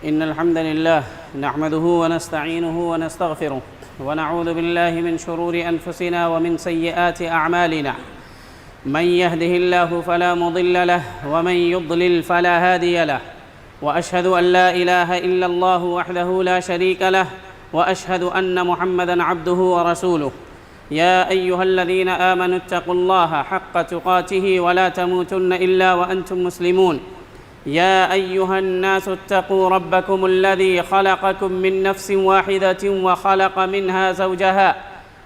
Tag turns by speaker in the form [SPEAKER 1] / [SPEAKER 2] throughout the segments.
[SPEAKER 1] إن الحمد لله نحمده ونستعينه ونستغفره ونعوذ بالله من شرور أنفسنا ومن سيئات أعمالنا. من يهده الله فلا مضل له ومن يضلل فلا هادي له، وأشهد أن لا إله إلا الله وحده لا شريك له، وأشهد أن محمدًا عبده ورسوله. يا أيها الذين آمنوا اتقوا الله حق تقاته ولا تموتن إلا وأنتم مسلمون. يا أيها الناس اتقوا ربكم الذي خلقكم من نفس واحدة وخلق منها زوجها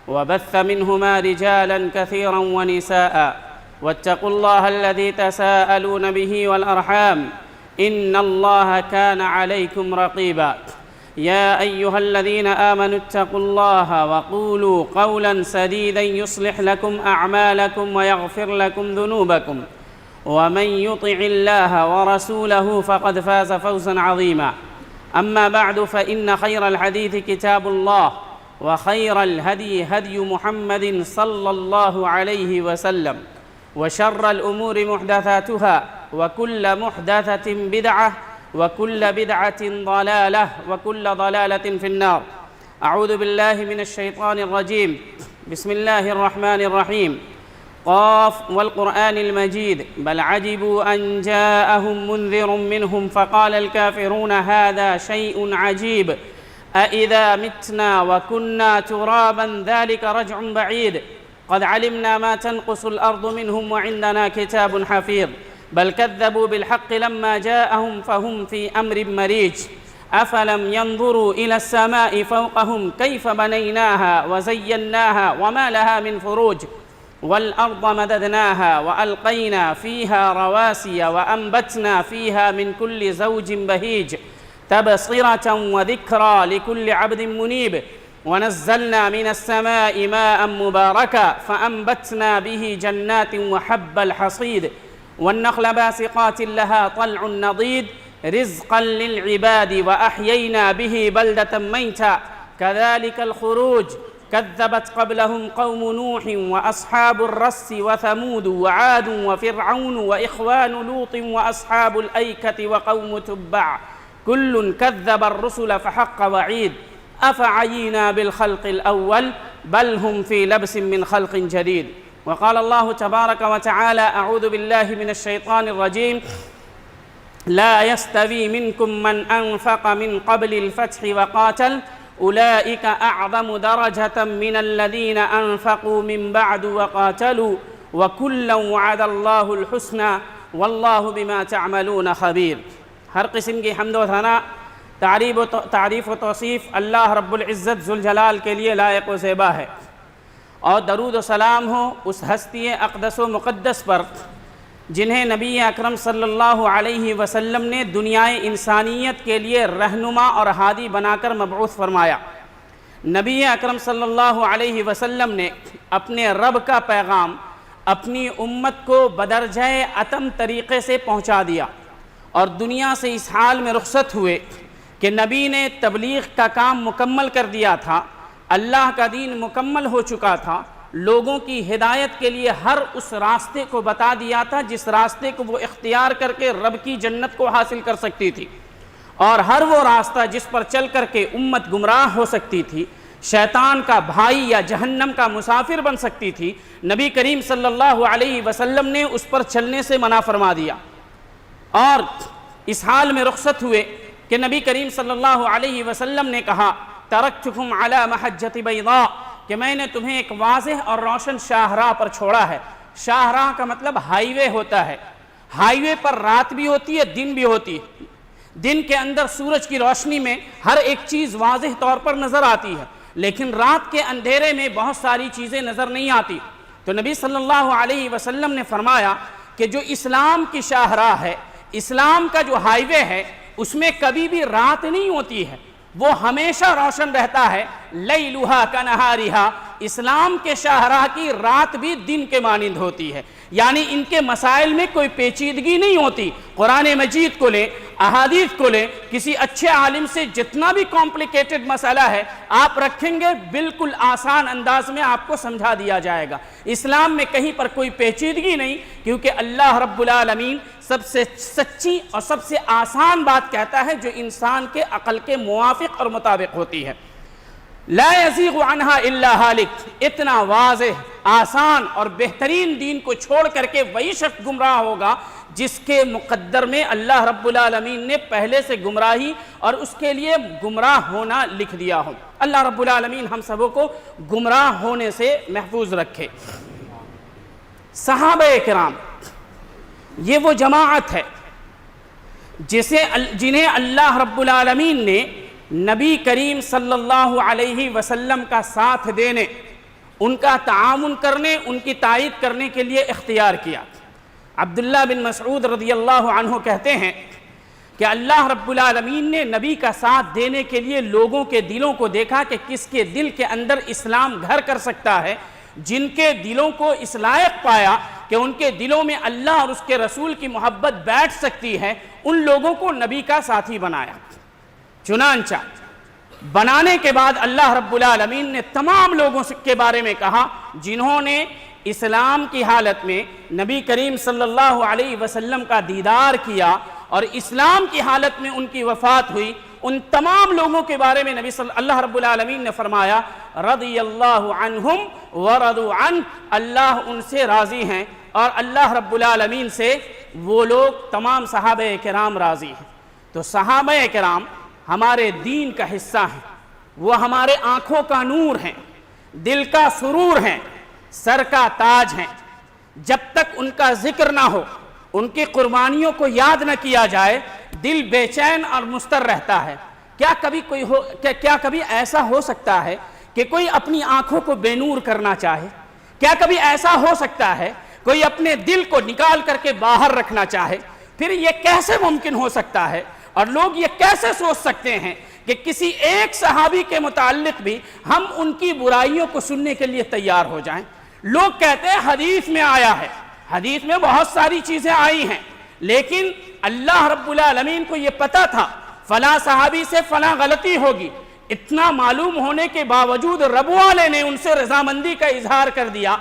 [SPEAKER 1] وبث منهما رجالا كثيرا ونساء، واتقوا الله الذي تساءلون به والأرحام إن الله كان عليكم رقيبا. يا أيها الذين آمنوا اتقوا الله وقولوا قولا سديدا يصلح لكم أعمالكم ويغفر لكم ذنوبكم، ومن يطع الله ورسوله فقد فاز فوزا عظيما. أما بعد، فإن خير الحديث كتاب الله، وخير الهدي هدي محمد صلى الله عليه وسلم، وشر الأمور محدثاتها، وكل محدثة بدعة، وكل بدعة ضلالة، وكل ضلالة في النار. أعوذ بالله من الشيطان الرجيم. بسم الله الرحمن الرحيم. قاف والقرآن المجيد بل عجبوا أن جاءهم منذر منهم فقال الكافرون هذا شيء عجيب أإذا متنا وكنا ترابا ذلك رجع بعيد قد علمنا ما تنقص الأرض منهم وعندنا كتاب حفيظ بل كذبوا بالحق لما جاءهم فهم في أمر مريج أفلم ينظروا إلى السماء فوقهم كيف بنيناها وزيناها وما لها من فروج والأرض مددناها وألقينا فيها رواسي وأنبتنا فيها من كل زوج بهيج تبصرة وذكرى لكل عبد منيب ونزلنا من السماء ماء مباركا فأنبتنا به جنات وحب الحصيد والنخل باسقات لها طلع نضيد رزقا للعباد وأحيينا به بلدة ميتا كذلك الخروج كذبت قبلهم قوم نوح وأصحاب الرس وثمود وعاد وفرعون وإخوان لوط وأصحاب الأيكة وقوم تبع كل كذب الرسل فحق وعيد أفعينا بالخلق الأول بل هم في لبس من خلق جديد. وقال الله تبارك وتعالى أعوذ بالله من الشيطان الرجيم لا يستوي منكم من أنفق من قبل الفتح وقاتل أولئك أعظم درجة من الذين أنفقوا من بعد وقاتلوا وكلا وعد الله الحسنى والله بما تعملون خبير. ہر قسم کی حمد و ثنا، تعریف و توصیف اللہ رب العزت ذوالجلال کے لیے لائق و زیبا ہے، اور درود و سلام ہو اس ہستی اقدس و مقدس پر جنہیں نبی اکرم صلی اللہ علیہ وسلم نے دنیائے انسانیت کے لیے رہنما اور ہادی بنا کر مبعوث فرمایا۔ نبی اکرم صلی اللہ علیہ وسلم نے اپنے رب کا پیغام اپنی امت کو بدرجہ اتم طریقے سے پہنچا دیا، اور دنیا سے اس حال میں رخصت ہوئے کہ نبی نے تبلیغ کا کام مکمل کر دیا تھا، اللہ کا دین مکمل ہو چکا تھا، لوگوں کی ہدایت کے لیے ہر اس راستے کو بتا دیا تھا جس راستے کو وہ اختیار کر کے رب کی جنت کو حاصل کر سکتی تھی، اور ہر وہ راستہ جس پر چل کر کے امت گمراہ ہو سکتی تھی، شیطان کا بھائی یا جہنم کا مسافر بن سکتی تھی، نبی کریم صلی اللہ علیہ وسلم نے اس پر چلنے سے منع فرما دیا، اور اس حال میں رخصت ہوئے کہ نبی کریم صلی اللہ علیہ وسلم نے کہا ترکتکم علی محجۃ بیضاء، کہ میں نے تمہیں ایک واضح اور روشن شاہراہ پر چھوڑا ہے۔ شاہراہ کا مطلب ہائی وے ہوتا ہے، ہائی وے پر رات بھی ہوتی ہے، دن بھی ہوتی ہے، دن کے اندر سورج کی روشنی میں ہر ایک چیز واضح طور پر نظر آتی ہے، لیکن رات کے اندھیرے میں بہت ساری چیزیں نظر نہیں آتی۔ تو نبی صلی اللہ علیہ وسلم نے فرمایا کہ جو اسلام کی شاہراہ ہے، اسلام کا جو ہائی وے ہے، اس میں کبھی بھی رات نہیں ہوتی ہے، وہ ہمیشہ روشن رہتا ہے، لیلھا کنہارھا، اسلام کے شاہراہ کی رات بھی دن کے مانند ہوتی ہے، یعنی ان کے مسائل میں کوئی پیچیدگی نہیں ہوتی۔ قرآن مجید کو لیں، احادیث کو لیں، کسی اچھے عالم سے جتنا بھی کمپلیکیٹڈ مسئلہ ہے آپ رکھیں گے، بالکل آسان انداز میں آپ کو سمجھا دیا جائے گا۔ اسلام میں کہیں پر کوئی پیچیدگی نہیں، کیونکہ اللہ رب العالمین سب سے سچی اور سب سے آسان بات کہتا ہے جو انسان کے عقل کے موافق اور مطابق ہوتی ہے۔ لا یزیغ عنہا الا ہالک، اتنا واضح، آسان اور بہترین دین کو چھوڑ کر کے وہی شخص گمراہ ہوگا جس کے مقدر میں اللہ رب العالمین نے پہلے سے گمراہی اور اس کے لیے گمراہ ہونا لکھ دیا ہو۔ اللہ رب العالمین ہم سبوں کو گمراہ ہونے سے محفوظ رکھے۔ صحابہ کرام یہ وہ جماعت ہے جنہیں اللہ رب العالمین نے نبی کریم صلی اللہ علیہ وسلم کا ساتھ دینے، ان کا تعاون کرنے، ان کی تائید کرنے کے لیے اختیار کیا۔ عبداللہ بن مسعود رضی اللہ عنہ کہتے ہیں کہ اللہ رب العالمین نے نبی کا ساتھ دینے کے لیے لوگوں کے دلوں کو دیکھا کہ کس کے دل کے اندر اسلام گھر کر سکتا ہے۔ جن کے دلوں کو اس لائق پایا کہ ان کے دلوں میں اللہ اور اس کے رسول کی محبت بیٹھ سکتی ہے، ان لوگوں کو نبی کا ساتھی بنایا۔ چنانچہ بنانے کے بعد اللہ رب العالمین نے تمام لوگوں کے بارے میں کہا جنہوں نے اسلام کی حالت میں نبی کریم صلی اللہ علیہ وسلم کا دیدار کیا اور اسلام کی حالت میں ان کی وفات ہوئی، ان تمام لوگوں کے بارے میں اللہ رب العالمین نے فرمایا رضی اللہ عنہم ورضوا عنہ، اللہ ان سے راضی ہیں اور اللہ رب العالمین سے وہ لوگ تمام صحابہ کرام راضی ہیں۔ تو صحابہ کرام ہمارے دین کا حصہ ہیں، وہ ہمارے آنکھوں کا نور ہیں، دل کا سرور ہیں، سر کا تاج ہیں۔ جب تک ان کا ذکر نہ ہو، ان کی قربانیوں کو یاد نہ کیا جائے، دل بے چین اور مضطر رہتا ہے۔ کیا کبھی ایسا ہو سکتا ہے کہ کوئی اپنی آنکھوں کو بے نور کرنا چاہے؟ کیا کبھی ایسا ہو سکتا ہے کوئی اپنے دل کو نکال کر کے باہر رکھنا چاہے؟ پھر یہ کیسے ممکن ہو سکتا ہے؟ اور لوگ یہ کیسے سوچ سکتے ہیں کہ کسی ایک صحابی کے متعلق بھی ہم ان کی برائیوں کو سننے کے لیے تیار ہو جائیں؟ لوگ کہتے ہیں حدیث میں آیا ہے، حدیث میں بہت ساری چیزیں آئی ہیں، لیکن اللہ رب العالمین کو یہ پتا تھا فلاں صحابی سے فلاں غلطی ہوگی، اتنا معلوم ہونے کے باوجود رب والے نے ان سے رضامندی کا اظہار کر دیا۔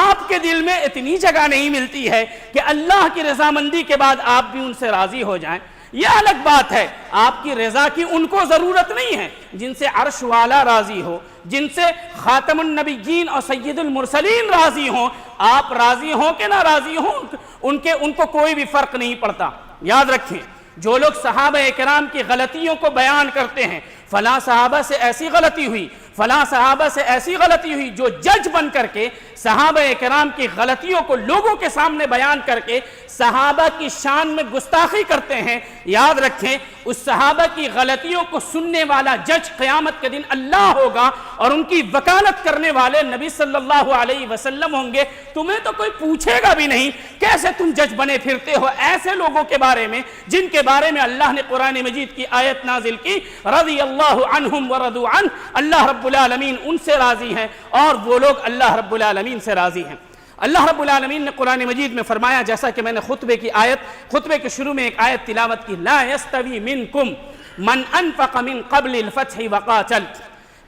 [SPEAKER 1] آپ کے دل میں اتنی جگہ نہیں ملتی ہے کہ اللہ کی رضامندی کے بعد آپ بھی ان سے راضی ہو جائیں۔ یہ الگ بات ہے، آپ کی رضا کی ان کو ضرورت نہیں ہے۔ جن سے عرش والا راضی ہو، جن سے خاتم النبیین اور سید المرسلین راضی ہوں، آپ راضی ہوں کہ نہ راضی ہوں، ان کو کوئی بھی فرق نہیں پڑتا۔ یاد رکھیں، جو لوگ صحابہ کرام کی غلطیوں کو بیان کرتے ہیں، فلاں صحابہ سے ایسی غلطی ہوئی، فلاں صحابہ سے ایسی غلطی ہوئی، جو جج بن کر کے صحابہ کرام کی غلطیوں کو لوگوں کے سامنے بیان کر کے صحابہ کی شان میں گستاخی کرتے ہیں، یاد رکھیں اس صحابہ کی غلطیوں کو سننے والا جج قیامت کے دن اللہ ہوگا اور ان کی وکالت کرنے والے نبی صلی اللہ علیہ وسلم ہوں گے۔ تمہیں تو کوئی پوچھے گا بھی نہیں کیسے تم جج بنے پھرتے ہو ایسے لوگوں کے بارے میں جن کے بارے میں اللہ نے قرآن مجید کی آیت نازل کی رضی اللہ عنہم ورضوا عنہ، اللہ رب العالمین ان سے راضی ہیں اور وہ لوگ اللہ رب العالمین سے راضی ہیں۔ اللہ رب العالمین نے قرآن مجید میں فرمایا، جیسا کہ میں نے خطبے کے شروع میں ایک آیت تلاوت کی، لا یستوی منکم من انفق من قبل الفتح وقاتل،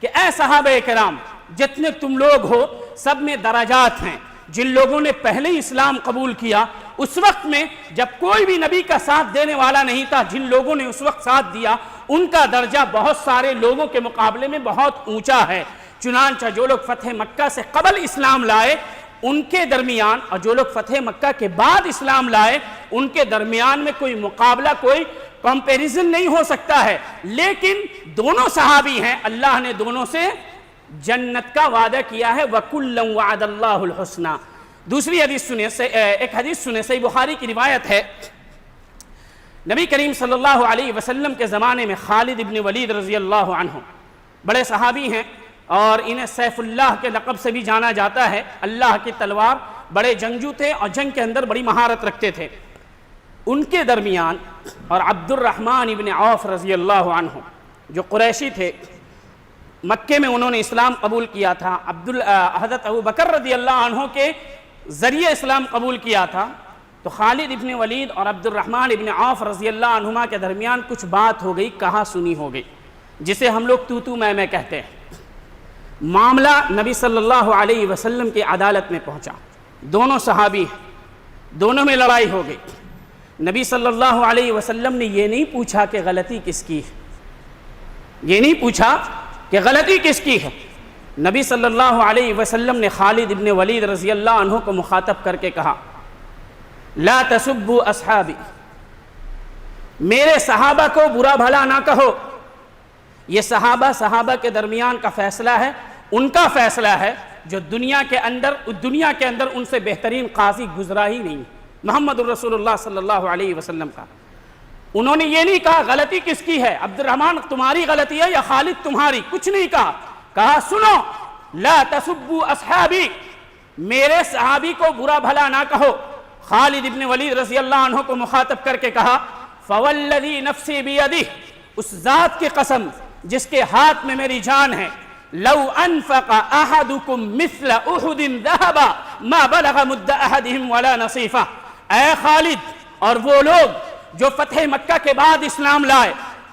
[SPEAKER 1] کہ اے صحابہ کرام جتنے تم لوگ ہو سب میں درجات ہیں۔ جن لوگوں نے پہلے اسلام قبول کیا اس وقت میں جب کوئی بھی نبی کا ساتھ دینے والا نہیں تھا، جن لوگوں نے اس وقت ساتھ دیا ان کا درجہ بہت سارے لوگوں کے مقابلے میں بہت اونچا ہے۔ چنانچہ جو لوگ فتح مکہ سے قبل اسلام لائے ان کے درمیان اور جو لوگ فتح مکہ کے بعد اسلام لائے ان کے درمیان میں کوئی مقابلہ، کوئی کمپیریزن نہیں ہو سکتا ہے، لیکن دونوں صحابی ہیں، اللہ نے دونوں سے جنت کا وعدہ کیا ہے، وَكُلًّا وَعَدَ اللَّهُ الْحُسْنَى۔ دوسری حدیث سنیں، ایک حدیث سنیں، صحیح بخاری کی روایت ہے، نبی کریم صلی اللہ علیہ وسلم کے زمانے میں خالد ابن ولید رضی اللہ عنہ بڑے صحابی ہیں اور انہیں سیف اللہ کے لقب سے بھی جانا جاتا ہے، اللہ کی تلوار، بڑے جنگجو تھے اور جنگ کے اندر بڑی مہارت رکھتے تھے۔ ان کے درمیان اور عبد الرحمن ابن عوف رضی اللہ عنہ جو قریشی تھے، مکے میں انہوں نے اسلام قبول کیا تھا، حضرت ابو بکر رضی اللہ عنہ کے ذریعے اسلام قبول کیا تھا، تو خالد ابن ولید اور عبد الرحمن ابن عوف رضی اللہ عنہما کے درمیان کچھ بات ہو گئی، کہا سنی ہو گئی، جسے ہم لوگ تو میں کہتے ہیں۔ معاملہ نبی صلی اللہ علیہ وسلم کی عدالت میں پہنچا، دونوں صحابی ہیں، دونوں میں لڑائی ہو گئی۔ نبی صلی اللہ علیہ وسلم نے یہ نہیں پوچھا کہ غلطی کس کی ہے، یہ نہیں پوچھا کہ غلطی کس کی ہے۔ نبی صلی اللہ علیہ وسلم نے خالد ابن ولید رضی اللہ عنہ کو مخاطب کر کے کہا لا تسبوا اصحابی، میرے صحابہ کو برا بھلا نہ کہو۔ یہ صحابہ کے درمیان کا فیصلہ ہے، ان کا فیصلہ ہے جو دنیا کے اندر ان سے بہترین قاضی گزرا ہی نہیں، محمد الرسول اللہ صلی اللہ علیہ وسلم کا۔ انہوں نے یہ نہیں کہا غلطی کس کی ہے، عبد الرحمن تمہاری غلطی ہے یا خالد تمہاری، کچھ نہیں کہا سنو لا تسبوا اصحابی، میرے صحابی کو برا بھلا نہ کہو۔ خالد ابن ولید رضی اللہ عنہ کو مخاطب کر کے کہا فوالذی نفسی بیدہ، اس ذات کی قسم جس کے ہاتھ میں میری جان ہے، لو انفق احدکم مثل احد ذهبا ما بلغ مد احدهم ولا نصیفہ، اے خالد اور وہ لوگ جو فتح مکہ کے بعد اسلام لائے،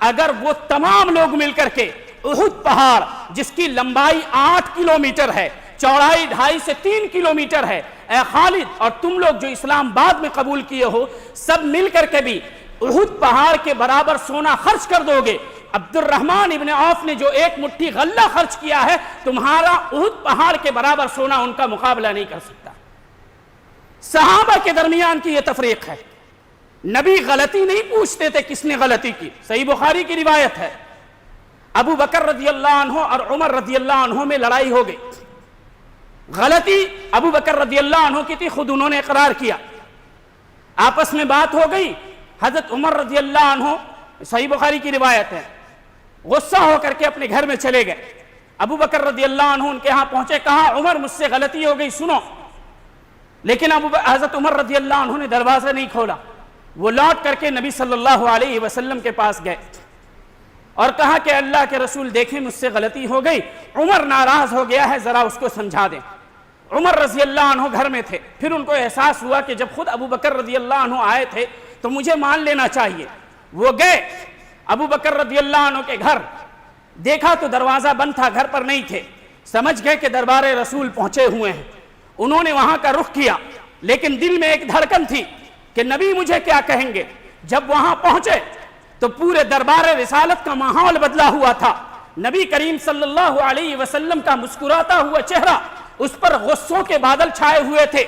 [SPEAKER 1] اگر وہ تمام لوگ مل کر کے احد پہاڑ جس کی لمبائی 8 کلومیٹر ہے، چوڑائی 2.5 سے 3 کلومیٹر ہے، اے خالد اور تم لوگ جو اسلام بعد میں قبول کیے ہو، سب مل کر کے بھی احد پہاڑ کے برابر سونا خرچ کر دو گے، عبد الرحمن ابن عوف نے جو 1 مٹھی غلہ خرچ کیا ہے، تمہارا احد پہاڑ کے برابر سونا ان کا مقابلہ نہیں کر سکتا۔ صحابہ کے درمیان کی یہ تفریق ہے۔ نبی غلطی نہیں پوچھتے تھے کس نے غلطی کی، صحیح بخاری کی روایت ہے، ابو بکر رضی اللہ عنہ اور عمر رضی اللہ عنہ میں لڑائی ہو گئی، غلطی ابو بکر رضی اللہ عنہ کی تھی، خود انہوں نے اقرار کیا، آپس میں بات ہو گئی، حضرت عمر رضی اللہ عنہ، صحیح بخاری کی روایت ہے، غصہ ہو کر کے اپنے گھر میں چلے گئے، ابو بکر رضی اللہ عنہ ان کے ہاں پہنچے، کہا عمر مجھ سے غلطی ہو گئی سنو، لیکن حضرت عمر رضی اللہ عنہ نے دروازہ نہیں کھولا، وہ لوٹ کر کے نبی صلی اللہ علیہ وسلم کے پاس گئے اور کہا کہ اللہ کے رسول دیکھیں مجھ سے غلطی ہو گئی، عمر ناراض ہو گیا ہے، ذرا اس کو سمجھا دیں۔ عمر رضی اللہ عنہ گھر میں تھے، پھر ان کو احساس ہوا کہ جب خود ابو بکر رضی اللہ عنہ آئے تھے تو مجھے مان لینا چاہیے، وہ گئے ابو بکر رضی اللہ عنہ کے گھر، دیکھا تو دروازہ بند تھا، گھر پر نہیں تھے، سمجھ گئے کہ دربار رسول پہنچے ہوئے ہیں، انہوں نے وہاں کا رخ کیا، لیکن دل میں ایک دھڑکن تھی کہ نبی مجھے کیا کہیں گے۔ جب وہاں پہنچے تو پورے دربار رسالت کا ماحول بدلا ہوا تھا، نبی کریم صلی اللہ علیہ وسلم کا مسکراتا ہوا چہرہ، اس پر غصوں کے بادل چھائے ہوئے تھے۔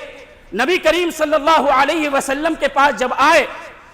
[SPEAKER 1] نبی کریم صلی اللہ علیہ وسلم کے پاس جب آئے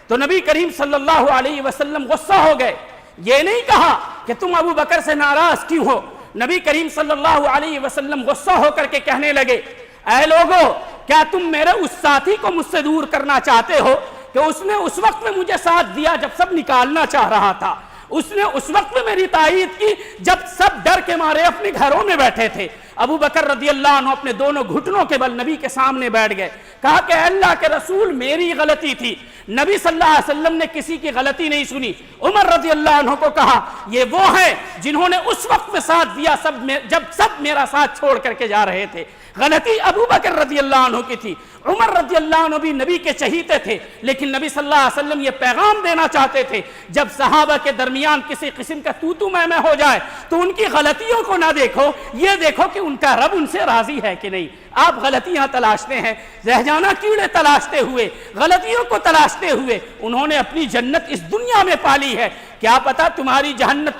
[SPEAKER 1] تو نبی کریم صلی اللہ علیہ وسلم غصہ ہو گئے، یہ نہیں کہا کہ تم ابو بکر سے ناراض کیوں ہو، نبی کریم صلی اللہ علیہ وسلم غصہ ہو کر کے کہنے لگے اے لوگو، کیا تم میرے اس ساتھی کو مجھ سے دور کرنا چاہتے ہو کہ اس نے اس وقت میں مجھے ساتھ دیا جب سب نکالنا چاہ رہا تھا، اس نے اس وقت میں میری تائید کی جب سب ڈر کے مارے اپنے گھروں میں بیٹھے تھے۔ ابو بکر رضی اللہ عنہ اپنے دونوں گھٹنوں کے بل نبی کے سامنے بیٹھ گئے، کہا کہ اللہ کے رسول میری غلطی تھی، نبی صلی اللہ علیہ وسلم نے کسی کی غلطی نہیں سنی۔ عمر رضی اللہ عنہ کو کہا یہ وہ ہیں جنہوں نے اس وقت میں ساتھ دیا جب سب میرا ساتھ چھوڑ کر کے جا رہے تھے، غلطی ابو بکر رضی اللہ عنہ کی تھی۔ عمر رضی اللہ عنہ بھی نبی کے چہیتے تھے، لیکن نبی صلی اللہ علیہ وسلم یہ پیغام دینا چاہتے تھے جب صحابہ کے درمیان کسی قسم کا تو میں ہو جائے تو ان کی غلطیوں کو نہ دیکھو، یہ دیکھو کہ ان کا رب ان سے راضی ہے کہ نہیں۔ آپ غلطیاں تلاشتے ہیں، رہجانہ کیڑے تلاشتے ہوئے، غلطیوں کو تلاشتے ہوئے، انہوں نے اپنی جنت اس دنیا میں پالی ہے، کیا پتا تمہاری جہنم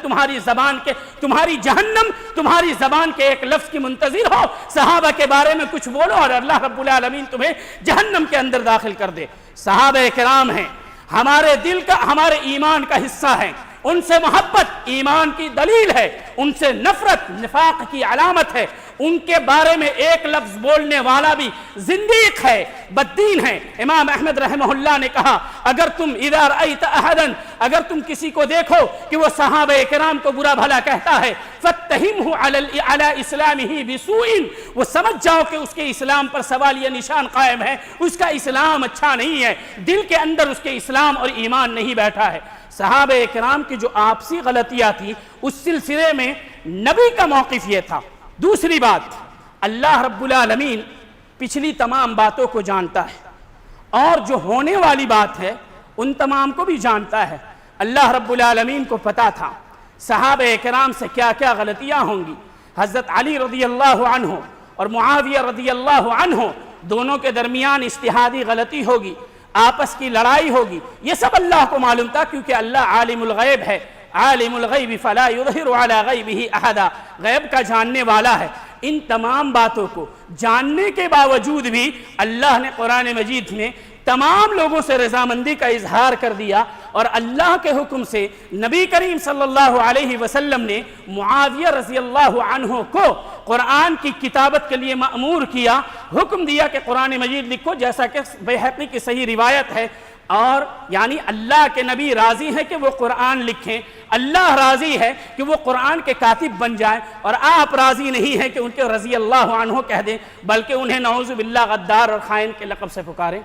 [SPEAKER 1] تمہاری زبان کے ایک لفظ کی منتظر ہو، صحابہ کے بارے میں کچھ بولو اور اللہ رب العالمین تمہیں جہنم کے اندر داخل کر دے۔ صحابہ کرام ہیں، ہمارے دل کا، ہمارے ایمان کا حصہ ہیں، ان سے محبت ایمان کی دلیل ہے، ان سے نفرت نفاق کی علامت ہے، ان کے بارے میں ایک لفظ بولنے والا بھی زندیق ہے، بددین ہے۔ امام احمد رحمہ اللہ نے کہا اگر تم کسی کو دیکھو کہ وہ صحابہ کرام کو برا بھلا کہتا ہے فَاتَّهِمْهُ عَلَى إِسْلَامِهِ بِسُوءٍ، وہ سمجھ جاؤ کہ اس کے اسلام پر سوالیہ نشان قائم ہے، اس کا اسلام اچھا نہیں ہے، دل کے اندر اس کے اسلام اور ایمان نہیں بیٹھا ہے۔ صحابہ کرام کی جو آپسی غلطیاں تھی اس سلسلے میں نبی کا موقف یہ تھا۔ دوسری بات، اللہ رب العالمین پچھلی تمام باتوں کو جانتا ہے اور جو ہونے والی بات ہے ان تمام کو بھی جانتا ہے۔ اللہ رب العالمین کو پتا تھا صحابہ کرام سے کیا کیا غلطیاں ہوں گی۔ حضرت علی رضی اللہ عنہ اور معاویہ رضی اللہ عنہ دونوں کے درمیان اجتہادی غلطی ہوگی، آپس کی لڑائی ہوگی، یہ سب اللہ کو معلوم تھا، کیونکہ اللہ عالم الغیب ہے، عالم الغیب فلا یظہر علی غیبہ احدا، غیب کا جاننے والا ہے۔ ان تمام باتوں کو جاننے کے باوجود بھی اللہ نے قرآن مجید میں تمام لوگوں سے رضامندی کا اظہار کر دیا، اور اللہ کے حکم سے نبی کریم صلی اللہ علیہ وسلم نے معاویہ رضی اللہ عنہ کو قرآن کی کتابت کے لیے مأمور کیا، حکم دیا کہ قرآن مجید لکھو، جیسا کہ بیہقی کی صحیح روایت ہے۔ اور یعنی اللہ کے نبی راضی ہیں کہ وہ قرآن لکھیں، اللہ راضی ہے کہ وہ قرآن کے کاتب بن جائیں، اور آپ راضی نہیں ہیں کہ ان کے رضی اللہ عنہ کہہ دیں، بلکہ انہیں نعوذ باللہ غدار اور خائن کے لقب سے پکاریں۔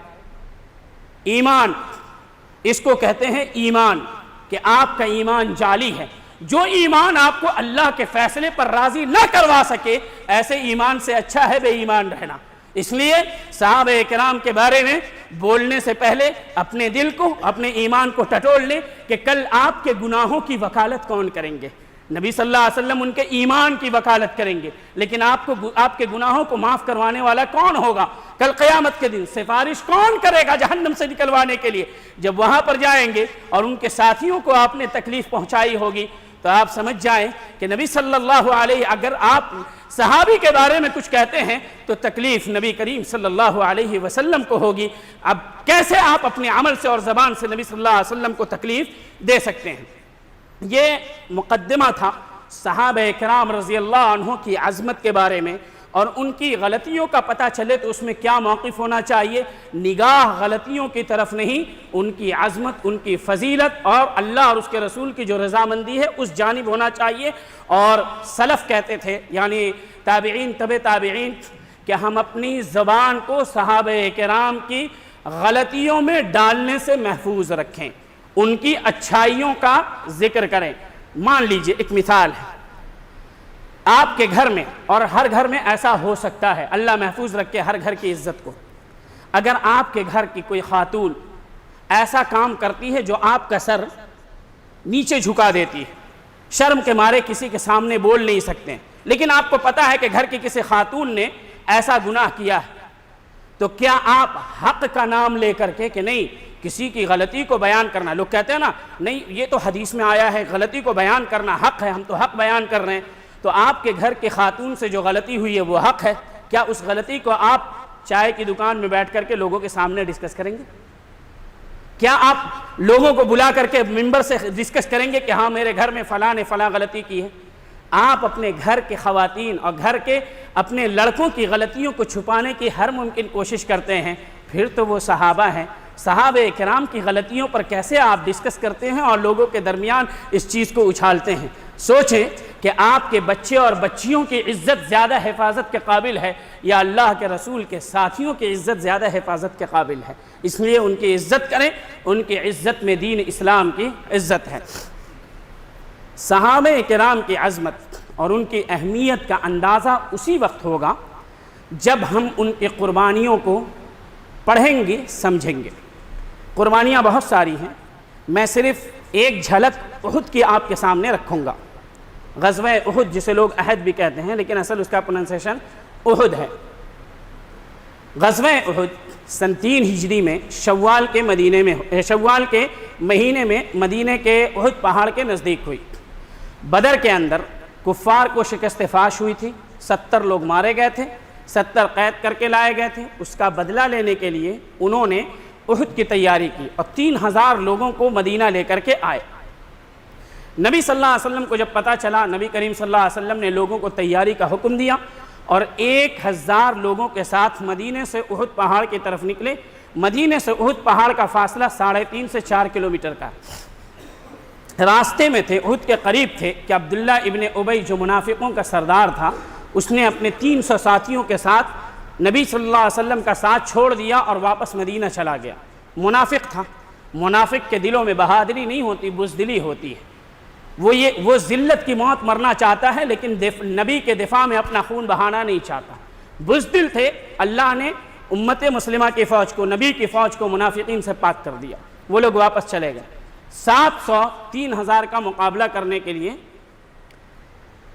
[SPEAKER 1] ایمان، اس کو کہتے ہیں ایمان، کہ آپ کا ایمان جعلی ہے۔ جو ایمان آپ کو اللہ کے فیصلے پر راضی نہ کروا سکے، ایسے ایمان سے اچھا ہے بے ایمان رہنا۔ اس لیے صحابہ کرام کے بارے میں بولنے سے پہلے اپنے دل کو، اپنے ایمان کو ٹٹول لیں کہ کل آپ کے گناہوں کی وکالت کون کریں گے۔ نبی صلی اللہ علیہ وسلم ان کے ایمان کی وکالت کریں گے، لیکن آپ کے گناہوں کو معاف کروانے والا کون ہوگا؟ کل قیامت کے دن سفارش کون کرے گا جہنم سے نکلوانے کے لیے؟ جب وہاں پر جائیں گے اور ان کے ساتھیوں کو آپ نے تکلیف پہنچائی ہوگی، تو آپ سمجھ جائیں کہ نبی صلی اللہ علیہ، اگر آپ صحابی کے بارے میں کچھ کہتے ہیں تو تکلیف نبی کریم صلی اللہ علیہ وسلم کو ہوگی۔ اب کیسے آپ اپنے عمل سے اور زبان سے نبی صلی اللہ علیہ وسلم کو تکلیف دے سکتے ہیں؟ یہ مقدمہ تھا صحابہ کرام رضی اللہ عنہ کی عظمت کے بارے میں، اور ان کی غلطیوں کا پتہ چلے تو اس میں کیا موقف ہونا چاہیے۔ نگاہ غلطیوں کی طرف نہیں، ان کی عظمت، ان کی فضیلت اور اللہ اور اس کے رسول کی جو رضامندی ہے اس جانب ہونا چاہیے۔ اور سلف کہتے تھے، یعنی تابعین تبع تابعین، کہ ہم اپنی زبان کو صحابہ کرام کی غلطیوں میں ڈالنے سے محفوظ رکھیں، ان کی اچھائیوں کا ذکر کریں۔ مان لیجئے ایک مثال ہے، آپ کے گھر میں، اور ہر گھر میں ایسا ہو سکتا ہے، اللہ محفوظ رکھے ہر گھر کی عزت کو، اگر آپ کے گھر کی کوئی خاتون ایسا کام کرتی ہے جو آپ کا سر نیچے جھکا دیتی ہے، شرم کے مارے کسی کے سامنے بول نہیں سکتے ہیں، لیکن آپ کو پتا ہے کہ گھر کی کسی خاتون نے ایسا گناہ کیا ہے، تو کیا آپ حق کا نام لے کر کے کہ نہیں کسی کی غلطی کو بیان کرنا، لوگ کہتے ہیں نا نہیں یہ تو حدیث میں آیا ہے غلطی کو بیان کرنا حق ہے، ہم تو حق بیان کر رہے ہیں، تو آپ کے گھر کی خاتون سے جو غلطی ہوئی ہے وہ حق ہے، کیا اس غلطی کو آپ چائے کی دکان میں بیٹھ کر کے لوگوں کے سامنے ڈسکس کریں گے؟ کیا آپ لوگوں کو بلا کر کے ممبر سے ڈسکس کریں گے کہ ہاں میرے گھر میں فلاں نے فلاں غلطی کی ہے؟ آپ اپنے گھر کے خواتین اور گھر کے اپنے لڑکوں کی غلطیوں کو چھپانے کی ہر ممکن کوشش کرتے ہیں، پھر تو وہ صحابہ ہیں۔ صحابہ کرام کی غلطیوں پر کیسے آپ ڈسکس کرتے ہیں اور لوگوں کے درمیان اس چیز کو اچھالتے ہیں؟ سوچیں کہ آپ کے بچے اور بچیوں کی عزت زیادہ حفاظت کے قابل ہے یا اللہ کے رسول کے ساتھیوں کی عزت زیادہ حفاظت کے قابل ہے؟ اس لیے ان کی عزت کریں، ان کی عزت میں دین اسلام کی عزت ہے۔ صحابہ کرام کی عظمت اور ان کی اہمیت کا اندازہ اسی وقت ہوگا جب ہم ان کی قربانیوں کو پڑھیں گے، سمجھیں گے۔ قربانیاں بہت ساری ہیں، میں صرف ایک جھلک احد کی آپ کے سامنے رکھوں گا۔ غزوہ احد جسے لوگ احد بھی کہتے ہیں لیکن اصل اس کا پروننسیشن احد ہے۔ غزوہ احد سن 3 ہجری میں شوال کے مہینے میں مدینے کے احد پہاڑ کے نزدیک ہوئی۔ بدر کے اندر کفار کو شکست فاش ہوئی تھی، 70 لوگ مارے گئے تھے، 70 قید کر کے لائے گئے تھے۔ اس کا بدلہ لینے کے لیے انہوں نے احد کی تیاری کی اور 3000 لوگوں کو مدینہ لے کر کے آئے۔ نبی صلی اللہ علیہ وسلم کو جب پتہ چلا، نبی کریم صلی اللہ علیہ وسلم نے لوگوں کو تیاری کا حکم دیا اور 1000 لوگوں کے ساتھ مدینے سے احد پہاڑ کی طرف نکلے۔ مدینے سے احد پہاڑ کا فاصلہ 3.5 سے 4 کلومیٹر کا۔ راستے میں تھے، احد کے قریب تھے کہ عبداللہ ابن ابی جو منافقوں کا سردار تھا، اس نے اپنے 300 ساتھیوں کے ساتھ نبی صلی اللہ علیہ وسلم کا ساتھ چھوڑ دیا اور واپس مدینہ چلا گیا۔ منافق تھا، منافق کے دلوں میں بہادری نہیں ہوتی، بزدلی ہوتی ہے۔ وہ ذلت کی موت مرنا چاہتا ہے لیکن نبی کے دفاع میں اپنا خون بہانا نہیں چاہتا، بزدل تھے۔ اللہ نے امت مسلمہ کی فوج کو، نبی کی فوج کو منافقین سے پاک کر دیا، وہ لوگ واپس چلے گئے۔ 700 3000 کا مقابلہ کرنے کے لیے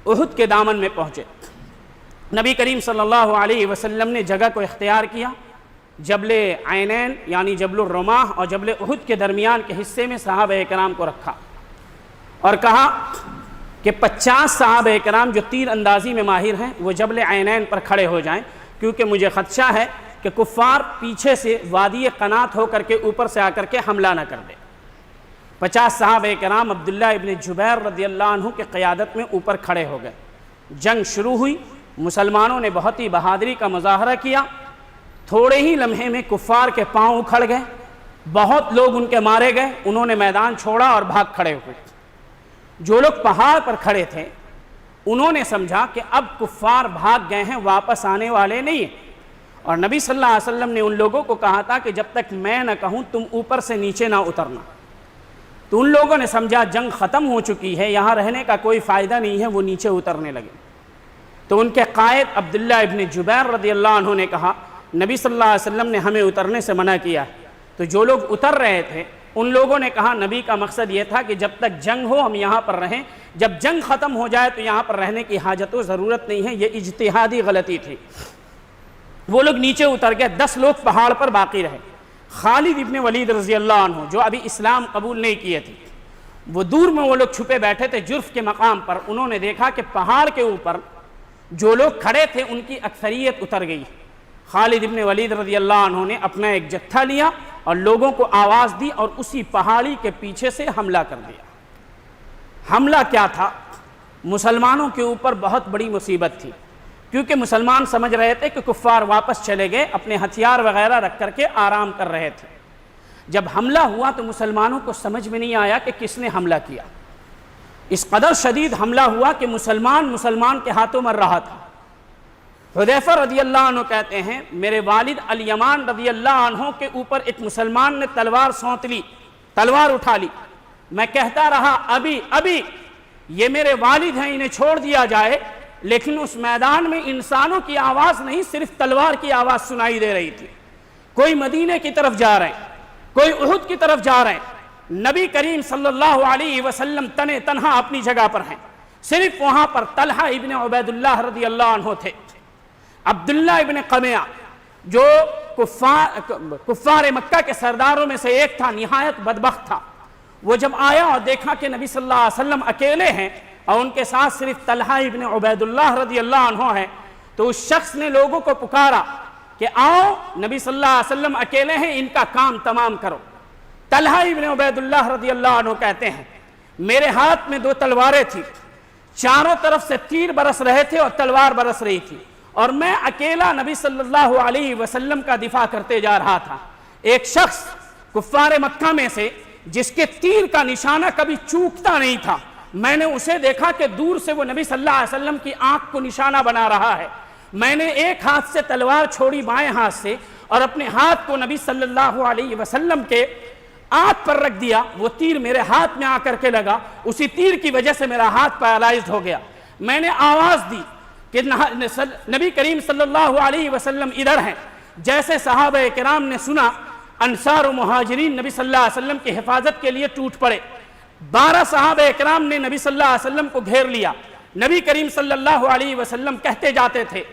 [SPEAKER 1] احد کے دامن میں پہنچے۔ نبی کریم صلی اللہ علیہ وسلم نے جگہ کو اختیار کیا، جبل عینین یعنی جبل الرماح اور جبل احد کے درمیان کے حصے میں صحابہ کرام کو رکھا اور کہا کہ 50 صحابہ کرام جو تیر اندازی میں ماہر ہیں وہ جبل عینین پر کھڑے ہو جائیں، کیونکہ مجھے خدشہ ہے کہ کفار پیچھے سے وادی قنات ہو کر کے اوپر سے آ کر کے حملہ نہ کر دے۔ 50 صحابہ کرام عبداللہ ابن جبیر رضی اللہ عنہ کے قیادت میں اوپر کھڑے ہو گئے۔ جنگ شروع ہوئی، مسلمانوں نے بہت ہی بہادری کا مظاہرہ کیا، تھوڑے ہی لمحے میں کفار کے پاؤں اکھڑ گئے، بہت لوگ ان کے مارے گئے، انہوں نے میدان چھوڑا اور بھاگ کھڑے ہوئے۔ جو لوگ پہاڑ پر کھڑے تھے انہوں نے سمجھا کہ اب کفار بھاگ گئے ہیں، واپس آنے والے نہیں ہیں، اور نبی صلی اللہ علیہ وسلم نے ان لوگوں کو کہا تھا کہ جب تک میں نہ کہوں تم اوپر سے نیچے نہ اترنا۔ تو ان لوگوں نے سمجھا جنگ ختم ہو چکی ہے، یہاں رہنے کا کوئی فائدہ نہیں ہے، وہ نیچے اترنے لگے۔ تو ان کے قائد عبداللہ ابن جبیر رضی اللہ عنہ نے کہا نبی صلی اللہ علیہ وسلم نے ہمیں اترنے سے منع کیا۔ تو جو لوگ اتر رہے تھے ان لوگوں نے کہا نبی کا مقصد یہ تھا کہ جب تک جنگ ہو ہم یہاں پر رہیں، جب جنگ ختم ہو جائے تو یہاں پر رہنے کی حاجت و ضرورت نہیں ہے، یہ اجتہادی غلطی تھی۔ وہ لوگ نیچے اتر گئے، 10 لوگ پہاڑ پر باقی رہے۔ خالد ابن ولید رضی اللہ عنہ جو ابھی اسلام قبول نہیں کیے تھے، وہ دور میں وہ لوگ چھپے بیٹھے تھے جرف کے مقام پر، انہوں نے دیکھا کہ پہاڑ کے اوپر جو لوگ کھڑے تھے ان کی اکثریت اتر گئی۔ خالد ابن ولید رضی اللہ عنہ نے اپنا ایک جتھا لیا اور لوگوں کو آواز دی اور اسی پہاڑی کے پیچھے سے حملہ کر دیا۔ حملہ کیا تھا؟ مسلمانوں کے اوپر بہت بڑی مصیبت تھی، کیونکہ مسلمان سمجھ رہے تھے کہ کفار واپس چلے گئے، اپنے ہتھیار وغیرہ رکھ کر کے آرام کر رہے تھے۔ جب حملہ ہوا تو مسلمانوں کو سمجھ میں نہیں آیا کہ کس نے حملہ کیا۔ اس قدر شدید حملہ ہوا کہ مسلمان کے ہاتھوں مر رہا تھا۔ حذیفہ رضی اللہ عنہ کہتے ہیں میرے والد الیمان رضی اللہ عنہ کے اوپر ایک مسلمان نے تلوار سونت لی، تلوار اٹھا لی۔ میں کہتا رہا ابھی یہ میرے والد ہیں، انہیں چھوڑ دیا جائے، لیکن اس میدان میں انسانوں کی آواز نہیں، صرف تلوار کی آواز سنائی دے رہی تھی۔ کوئی مدینے کی طرف جا رہے ہیں، کوئی احد کی طرف جا رہے ہیں، نبی کریم صلی اللہ علیہ وسلم تنہا اپنی جگہ پر ہیں، صرف وہاں پر طلحہ ابن عبید اللہ رضی اللہ عنہ تھے۔ عبداللہ ابن قمیہ جو کفار مکہ کے سرداروں میں سے ایک تھا، نہایت بدبخت تھا، وہ جب آیا اور دیکھا کہ نبی صلی اللہ علیہ وسلم اکیلے ہیں اور ان کے ساتھ صرف طلحہ ابن عبید اللہ رضی اللہ عنہ ہے، تو اس شخص نے لوگوں کو پکارا کہ آؤ نبی صلی اللہ علیہ وسلم اکیلے ہیں، ان کا کام تمام کرو۔ طلحہ ابن عبید اللہ رضی اللہ عنہ کہتے ہیں میرے ہاتھ میں 2 تلواریں تھیں، چاروں طرف سے تیر برس رہے تھے اور تلوار برس رہی تھی، اور میں اکیلا نبی صلی اللہ علیہ وسلم کا دفاع کرتے جا رہا تھا۔ ایک شخص کفار مکہ میں سے جس کے تیر کا نشانہ کبھی چوکتا نہیں تھا، میں نے اسے دیکھا کہ دور سے وہ نبی صلی اللہ علیہ وسلم کی آنکھ کو نشانہ بنا رہا ہے۔ میں نے ایک ہاتھ سے تلوار چھوڑی بائیں ہاتھ سے اور اپنے ہاتھ کو نبی صلی اللہ علیہ وسلم کے آنکھ پر رکھ دیا، وہ تیر میرے ہاتھ میں آ کر کے لگا، اسی تیر کی وجہ سے میرا ہاتھ پیرالائزڈ ہو گیا۔ میں نے آواز دی کہ نبی کریم صلی اللہ علیہ وسلم ادھر ہیں۔ جیسے صحابہ کرام نے سنا، انصار و مہاجرین نبی صلی اللہ علیہ وسلم کی حفاظت کے لیے ٹوٹ پڑے۔ 12 صحابہ کرام نے نبی صلی اللہ علیہ وسلم کو گھیر لیا۔ نبی کریم صلی اللہ علیہ وسلم کہتے جاتے تھے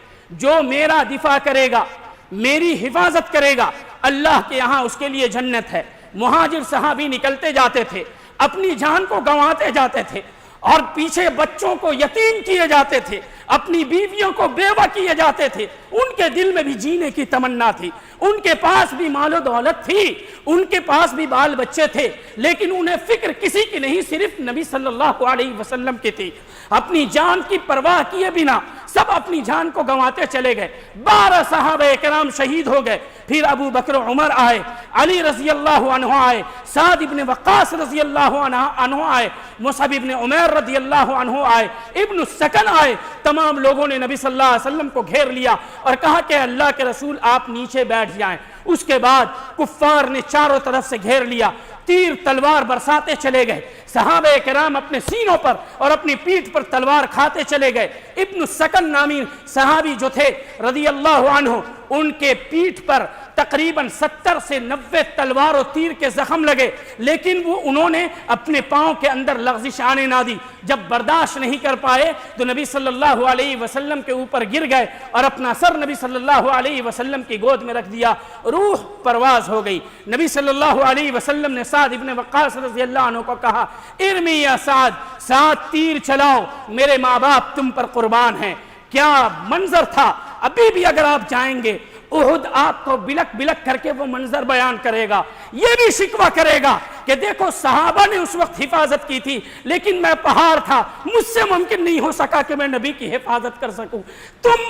[SPEAKER 1] جو میرا دفاع کرے گا، میری حفاظت کرے گا، اللہ کے یہاں اس کے لیے جنت ہے۔ مہاجر صحابی نکلتے جاتے تھے، اپنی جان کو گنواتے جاتے تھے، اور پیچھے بچوں کو یتیم کیے جاتے تھے، اپنی بیویوں کو بیوہ کیے جاتے تھے۔ ان کے دل میں بھی جینے کی تمنا تھی، ان کے پاس بھی مال و دولت تھی، ان کے پاس بھی بال بچے تھے، لیکن انہیں فکر کسی کی نہیں، صرف نبی صلی اللہ علیہ وسلم کی تھی۔ اپنی جان کی پرواہ کیے بنا سب اپنی جان کو گنواتے چلے گئے۔ 12 صحابہ کرام شہید ہو گئے۔ پھر ابو بکر عمر آئے، علی رضی اللہ عنہ آئے، سعد ابن وقاص رضی اللہ عنہ آئے، مصعب ابن عمیر رضی اللہ عنہ آئے، ابن السکن آئے۔ تمام لوگوں نے نبی صلی اللہ علیہ وسلم کو گھیر لیا اور کہا کہ اللہ کے رسول آپ نیچے بیٹھ جائیں۔ اس کے بعد کفار نے چاروں طرف سے گھیر لیا، تیر تلوار برساتے چلے گئے۔ صحابہ کرام اپنے سینوں پر اور اپنی پیٹھ پر تلوار کھاتے چلے گئے۔ ابن السکن نامی صحابی جو تھے رضی اللہ عنہ، ان کے پیٹھ پر
[SPEAKER 2] تقریباً 70 سے 90 تلوار و تیر کے زخم لگے، لیکن انہوں نے اپنے پاؤں کے اندر لغزش آنے نہ دی۔ جب برداشت نہیں کر پائے تو نبی صلی اللہ علیہ وسلم کے اوپر گر گئے اور اپنا سر نبی صلی اللہ علیہ وسلم کی گود میں رکھ دیا، روح پرواز ہو گئی۔ نبی صلی اللہ علیہ وسلم نے سعد ابن وقاص رضی اللہ عنہ کو کہا، ارمی یا سعد، سعد تیر چلاؤ، میرے ماں باپ تم پر قربان ہیں۔ کیا منظر تھا! ابھی بھی اگر آپ جائیں گے احد، آپ کو بلک بلک کر کے وہ منظر بیان کرے گا، یہ بھی شکوہ کرے گا کہ دیکھو صحابہ نے اس وقت حفاظت کی تھی، لیکن میں پہاڑ تھا، مجھ سے ممکن نہیں ہو سکا کہ میں نبی کی حفاظت کر سکوں۔ تم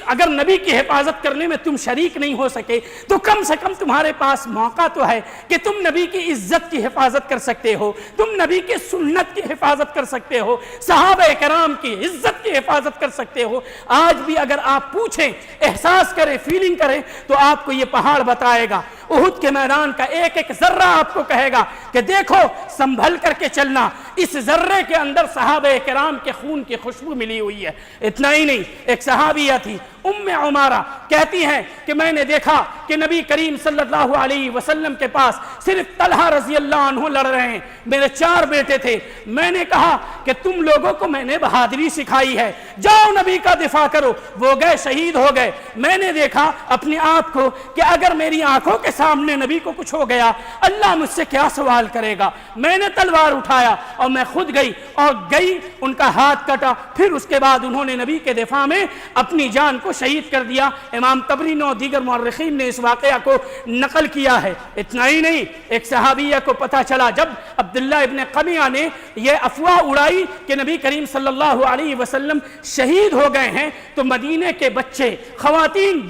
[SPEAKER 2] اگر نبی کی حفاظت کرنے میں تم شریک نہیں ہو سکے تو کم سے کم تمہارے پاس موقع تو ہے کہ تم نبی کی عزت کی حفاظت کر سکتے ہو، تم نبی کی سنت کی حفاظت کر سکتے ہو، صحابہ کرام کی عزت کی حفاظت کر سکتے ہو۔ آج بھی اگر آپ پوچھیں، احساس کریں، فیلنگ کریں، تو آپ کو یہ پہاڑ بتائے گا، احد کے میدان کا ایک ایک ذرہ آپ کو کہے گا کہ دیکھو سنبھل کر کے چلنا، اس ذرے کے اندر صحابہ کرام کے خون کی خوشبو ملی ہوئی ہے۔ اتنا ہی نہیں، ایک صحابیہ تھی ام عمارہ، کہتی ہیں کہ میں نے دیکھا کہ نبی کریم صلی اللہ علیہ وسلم کے پاس صرف طلحہ رضی اللہ عنہ لڑ رہے ہیں، میرے 4 بیٹے تھے۔ میں نے کہا کہ تم لوگوں کو میں نے بہادری سکھائی ہے، جاؤ نبی کا دفاع کرو۔ وہ گئے، شہید ہو گئے۔ میں نے دیکھا اپنے آپ کو کہ اگر میری آنکھوں کے سامنے نبی کو کچھ ہو گیا، اللہ مجھ سے کیا سوال کرے گا۔ میں نے تلوار اٹھایا اور میں خود گئی ان کا ہاتھ کٹا، پھر اس کے بعد انہوں نے نبی کے دفاع میں اپنی جان کو شہید کر دیا۔ امام طبری اور دیگر مورخین نے اس واقعہ کو نقل کیا ہے۔ اتنا ہی نہیں، ایک صحابیہ کو پتہ چلا جب عبداللہ ابن قمیہ نے یہ افواہ اڑائی کہ نبی کریم صلی اللہ علیہ وسلم شہید ہو گئے ہیں، تو مدینے کے بچے، خواتین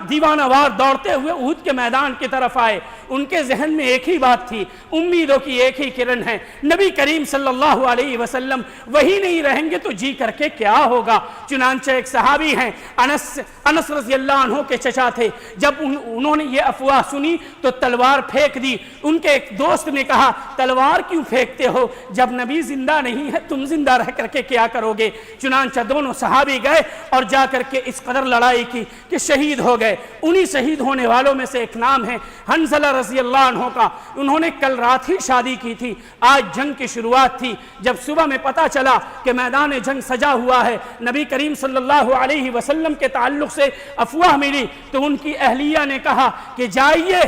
[SPEAKER 2] دیوانہ وار دوڑتے ہوئے احد کے میدان کی طرف آئے۔ ان کے ذہن میں ایک ہی بات تھی، امیدوں کی ایک ہی کرن ہے، نبی کریم صلی اللہ علیہ وسلم وہی نہیں رہیں گے تو جی کر کے کیا ہوگا۔ چنانچہ ایک صحابی ہیں، انس رضی اللہ عنہ کے چچا تھے، جب انہوں نے یہ افواہ سنی تو تلوار پھینک دی۔ ان کے ایک دوست نے کہا، تلوار کیوں پھینکتے ہو، جب نبی زندہ نہیں ہے تم زندہ رہ کر کے کیا کرو گے۔ چنانچہ دونوں صحابی گئے اور جا کر کے اس قدر لڑائی کی کہ شہید ہو گئے۔ انہی شہید ہونے والوں میں سے ایک نام ہے حنظلہ رضی اللہ عنہ کا۔ انہوں نے کل رات ہی شادی کی تھی، آج جنگ کی شروعات تھی۔ جب صبح میں پتہ چلا کہ میدان جنگ سجا ہوا ہے، نبی کریم صلی اللہ علیہ وسلم کے تعلق سے افواہ ملی، تو ان کی اہلیہ نے کہا کہ جائیے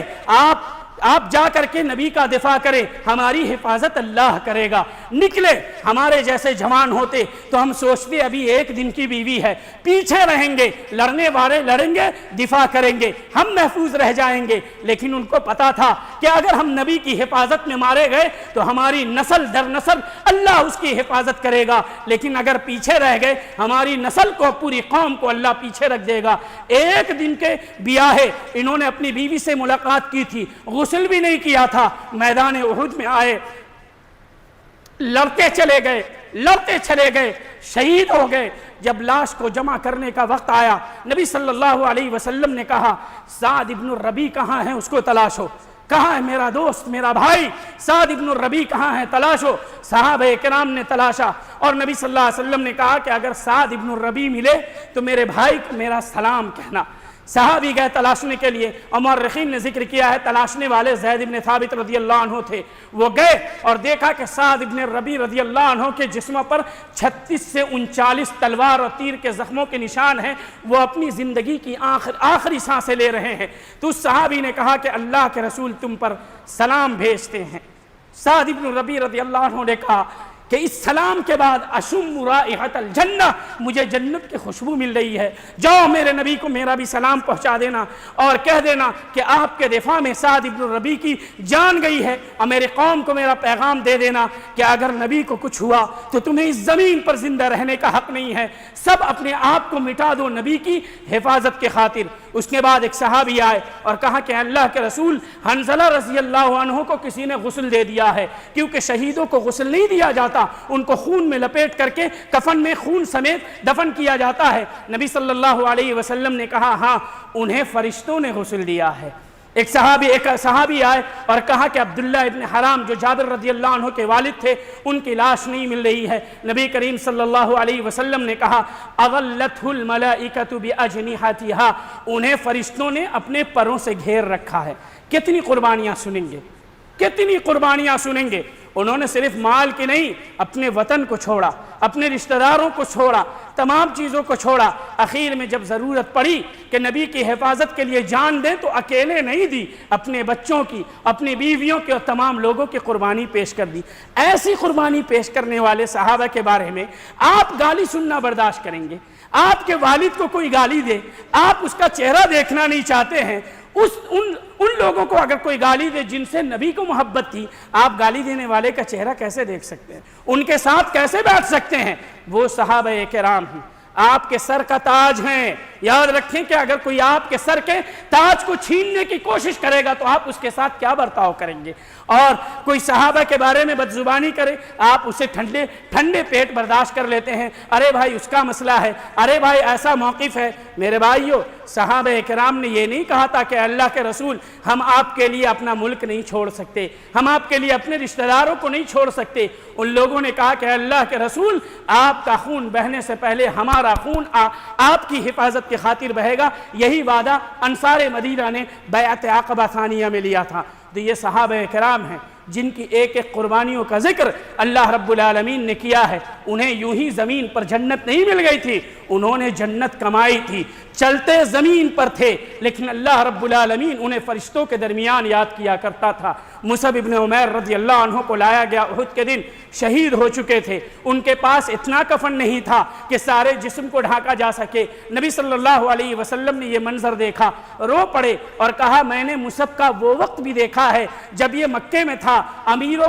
[SPEAKER 2] آپ جا کر کے نبی کا دفاع کریں، ہماری حفاظت اللہ کرے گا۔ نکلے، ہمارے جیسے جوان ہوتے تو ہم سوچتے ابھی 1 دن کی بیوی ہے، پیچھے رہیں گے، لڑنے والے لڑیں گے، دفاع کریں گے، ہم محفوظ رہ جائیں گے۔ لیکن ان کو پتا تھا کہ اگر ہم نبی کی حفاظت میں مارے گئے تو ہماری نسل در نسل اللہ اس کی حفاظت کرے گا، لیکن اگر پیچھے رہ گئے ہماری نسل کو، پوری قوم کو اللہ پیچھے رکھ دے گا۔ 1 دن کے بیاہے انہوں نے اپنی بیوی سے ملاقات کی تھی، غسل بھی نہیں کیا تھا، میدان احد میں آئے، لڑتے چلے گئے، شہید ہو گئے۔ جب لاش کو جمع کرنے کا وقت آیا، نبی صلی اللہ علیہ وسلم نے کہا، سعد ابن الربیع کہاں ہے، اس کو تلاشو۔ کہاں ہے میرا دوست، میرا بھائی سعد ابن الربیع کہاں ہے، تلاشو۔ صحابہ کرام نے تلاشا اور نبی صلی اللہ علیہ وسلم نے کہا کہ اگر سعد ابن الربیع ملے تو میرے بھائی کو میرا سلام کہنا۔ صحابی گئے تلاشنے کے لیے، اور مورخین نے ذکر کیا ہے تلاشنے والے زید بن ثابت رضی اللہ عنہ تھے۔ وہ گئے اور دیکھا کہ سعد ابن الربیع رضی اللہ عنہ کے جسم پر 36 سے 39 تلوار اور تیر کے زخموں کے نشان ہیں، وہ اپنی زندگی کی آخری سانسیں لے رہے ہیں۔ تو اس صحابی نے کہا کہ اللہ کے رسول تم پر سلام بھیجتے ہیں۔ سعد ابن الربیع رضی اللہ عنہ نے کہا کہ اس سلام کے بعد اشم رائحۃ الجنہ، مجھے جنت کی خوشبو مل رہی ہے، جاؤ میرے نبی کو میرا بھی سلام پہنچا دینا اور کہہ دینا کہ آپ کے دفاع میں سعد ابن الربیع کی جان گئی ہے، اور میرے قوم کو میرا پیغام دے دینا کہ اگر نبی کو کچھ ہوا تو تمہیں اس زمین پر زندہ رہنے کا حق نہیں ہے، سب اپنے آپ کو مٹا دو نبی کی حفاظت کے خاطر۔ اس کے بعد ایک صحابی آئے اور کہا کہ اللہ کے رسول، حنظلہ رضی اللہ عنہ کو کسی نے غسل دے دیا ہے، کیونکہ شہیدوں کو غسل نہیں دیا جاتا، ان کو خون میں لپیٹ کر کے کفن میں خون سمیت دفن کیا جاتا ہے۔ نبی صلی اللہ علیہ وسلم نے کہا ہاں، انہیں فرشتوں نے غسل دیا ہے۔ ایک صحابی آئے اور کہا کہ عبداللہ ابن حرام جو جابر رضی اللہ عنہ کے والد تھے ان کی لاش نہیں مل رہی ہے۔ نبی کریم صلی اللہ علیہ وسلم نے کہا اغلتہ الملائکۃ باجنحتھا، انہیں فرشتوں نے اپنے پروں سے گھیر رکھا ہے۔ کتنی قربانیاں سنیں گے، کتنی قربانیاں سنیں گے۔ انہوں نے صرف مال کی نہیں، اپنے وطن کو چھوڑا، اپنے رشتہ داروں کو چھوڑا، تمام چیزوں کو چھوڑا۔ آخر میں جب ضرورت پڑی کہ نبی کی حفاظت کے لیے جان دیں تو اکیلے نہیں دی، اپنے بچوں کی، اپنی بیویوں کی اور تمام لوگوں کی قربانی پیش کر دی۔ ایسی قربانی پیش کرنے والے صحابہ کے بارے میں آپ گالی سننا برداشت کریں گے؟ آپ کے والد کو کوئی گالی دے، آپ اس کا چہرہ دیکھنا نہیں چاہتے ہیں، ان لوگوں کو اگر کوئی گالی دے جن سے نبی کو محبت تھی، آپ گالی دینے والے کا چہرہ کیسے دیکھ سکتے ہیں؟ ان کے ساتھ کیسے بیٹھ سکتے ہیں؟ وہ صحابہ کرام ہیں، آپ کے سر کا تاج ہیں۔ یاد رکھیں کہ اگر کوئی آپ کے سر کے تاج کو چھیننے کی کوشش کرے گا تو آپ اس کے ساتھ کیا برتاؤ کریں گے؟ اور کوئی صحابہ کے بارے میں بدزبانی کرے، آپ اسے ٹھنڈے پیٹ برداشت کر لیتے ہیں، ارے بھائی اس کا مسئلہ ہے، ارے بھائی ایسا موقف ہے۔ میرے بھائیو، صحابہ کرام نے یہ نہیں کہا تھا کہ اللہ کے رسول ہم آپ کے لیے اپنا ملک نہیں چھوڑ سکتے، ہم آپ کے لیے اپنے رشتہ داروں کو نہیں چھوڑ سکتے۔ ان لوگوں نے کہا کہ اللہ کے رسول آپ کا خون بہنے سے پہلے ہمارا خون آپ کی حفاظت کی خاطر بہے گا۔ یہی وعدہ انصار مدینہ نے بیعت عقبہ ثانیہ میں لیا تھا۔ تو یہ صحابہ کرام ہیں جن کی ایک ایک قربانیوں کا ذکر اللہ رب العالمین نے کیا ہے۔ انہیں یوں ہی زمین پر جنت نہیں مل گئی تھی، انہوں نے جنت کمائی تھی، چلتے زمین پر تھے، لیکن اللہ رب العالمین انہیں فرشتوں کے درمیان یاد کیا کرتا تھا۔ مصعب ابن عمیر رضی اللہ عنہ کو لایا گیا، احد کے دن شہید ہو چکے تھے، ان کے پاس اتنا کفن نہیں تھا کہ سارے جسم کو ڈھانکا جا سکے۔ نبی صلی اللہ علیہ وسلم نے یہ منظر دیکھا، رو پڑے اور کہا میں نے مصعب کا وہ وقت بھی دیکھا ہے جب یہ مکے میں تھا، امیر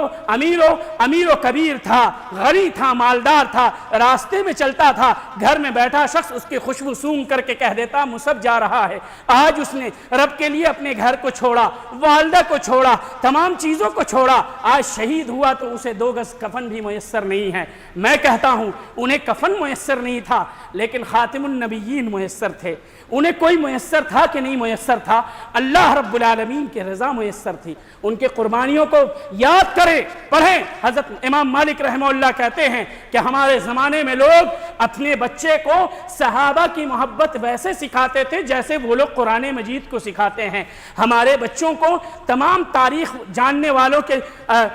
[SPEAKER 2] و کبیر تھا، غنی تھا، مالدار تھا، راستے میں چلتا تھا، گھر میں بیٹھا شخص اس کی خوشبو سونگھ کر کے کہہ دیتا مصعب جا رہا ہے۔ آج اس نے رب کے لیے اپنے گھر کو چھوڑا، والدہ کو چھوڑا، تمام چیزوں کو چھوڑا، آج شہید ہوا تو اسے 2 گز کفن بھی میسر نہیں ہے۔ میں کہتا ہوں انہیں کفن میسر نہیں تھا لیکن خاتم النبیین میسر تھے۔ انہیں کوئی میسر تھا کہ نہیں میسر تھا؟ اللہ رب العالمین کی رضا میسر تھی۔ ان کے قربانیوں کو یاد کریں، پڑھیں۔ حضرت امام مالک رحمہ اللہ کہتے ہیں کہ ہمارے زمانے میں لوگ اپنے بچے کو صحابہ کی محبت ویسے سکھاتے تھے جیسے وہ لوگ قرآن مجید کو سکھاتے ہیں۔ ہمارے بچوں کو تمام تاریخ جاننے والوں کے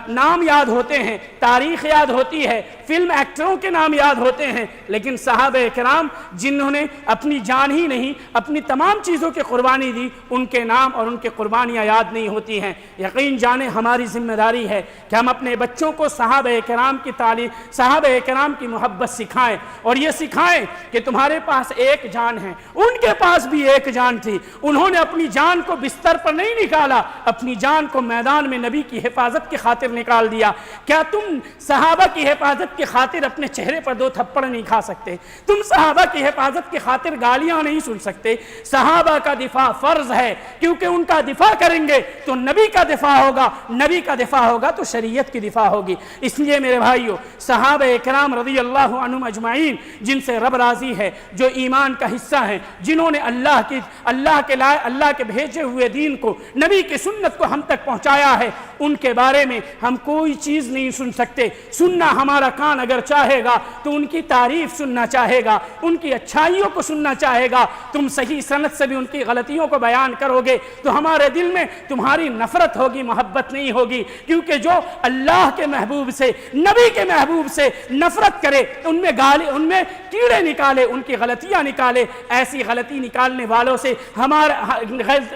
[SPEAKER 2] نام یاد ہوتے ہیں، تاریخ یاد ہوتی ہے، فلم ایکٹروں کے نام یاد ہوتے ہیں، لیکن صحابہ کرام جنہوں نے اپنی جان ہی نہیں اپنی تمام چیزوں کی قربانی دی، ان کے نام اور ان کی قربانیاں یاد نہیں ہوتی ہیں۔ یقین جانیں ہماری ذمہ داری ہے کہ ہم اپنے بچوں کو صحابہ کرام کی تعلیم، صحابہ کرام کی محبت سکھائیں، اور یہ سکھائیں کہ تمہارے پاس ایک جان ہے، ان کے پاس بھی ایک جان تھی، انہوں نے اپنی جان کو بستر پر نہیں نکالا، اپنی جان کو میدان میں نبی کی حفاظت کی خاطر نکال دیا۔ کیا تم صحابہ کی حفاظت کی خاطر اپنے چہرے پر 2 تھپڑ نہیں کھا سکتے؟ تم صحابہ کی حفاظت کی خاطر گالیاں نہیں سن سکتے؟ صحابہ کا دفاع فرض ہے، کیونکہ ان کا دفاع کریں گے تو نبی کا دفاع ہوگا، نبی کا دفاع ہوگا تو شریعت کی دفاع ہوگی۔ اس لیے میرے بھائیو، صحابہ کرام رضی اللہ عنہم اجمعین جن سے رب راضی ہے، جو ایمان کا حصہ ہیں، جنہوں نے اللہ کے بھیجے ہوئے دین کو، نبی کی سنت کو ہم تک پہنچایا ہے، ان کے بارے میں ہم کوئی چیز نہیں سن سکتے۔ سننا ہمارا کان اگر چاہے گا تو ان کی تعریف سننا چاہے گا، ان کی اچھائیوں کو سننا چاہے گا۔ تم صحیح سند سے بھی ان کی غلطیوں کو بیان کرو گے تو ہمارے دل میں تمہاری نفرت ہوگی، محبت نہیں ہوگی، کیونکہ جو اللہ کے محبوب سے، نبی کے محبوب سے نفرت کرے، ان میں کیڑے نکالے، ان کی غلطیاں نکالے، ایسی غلطی نکالنے والوں سے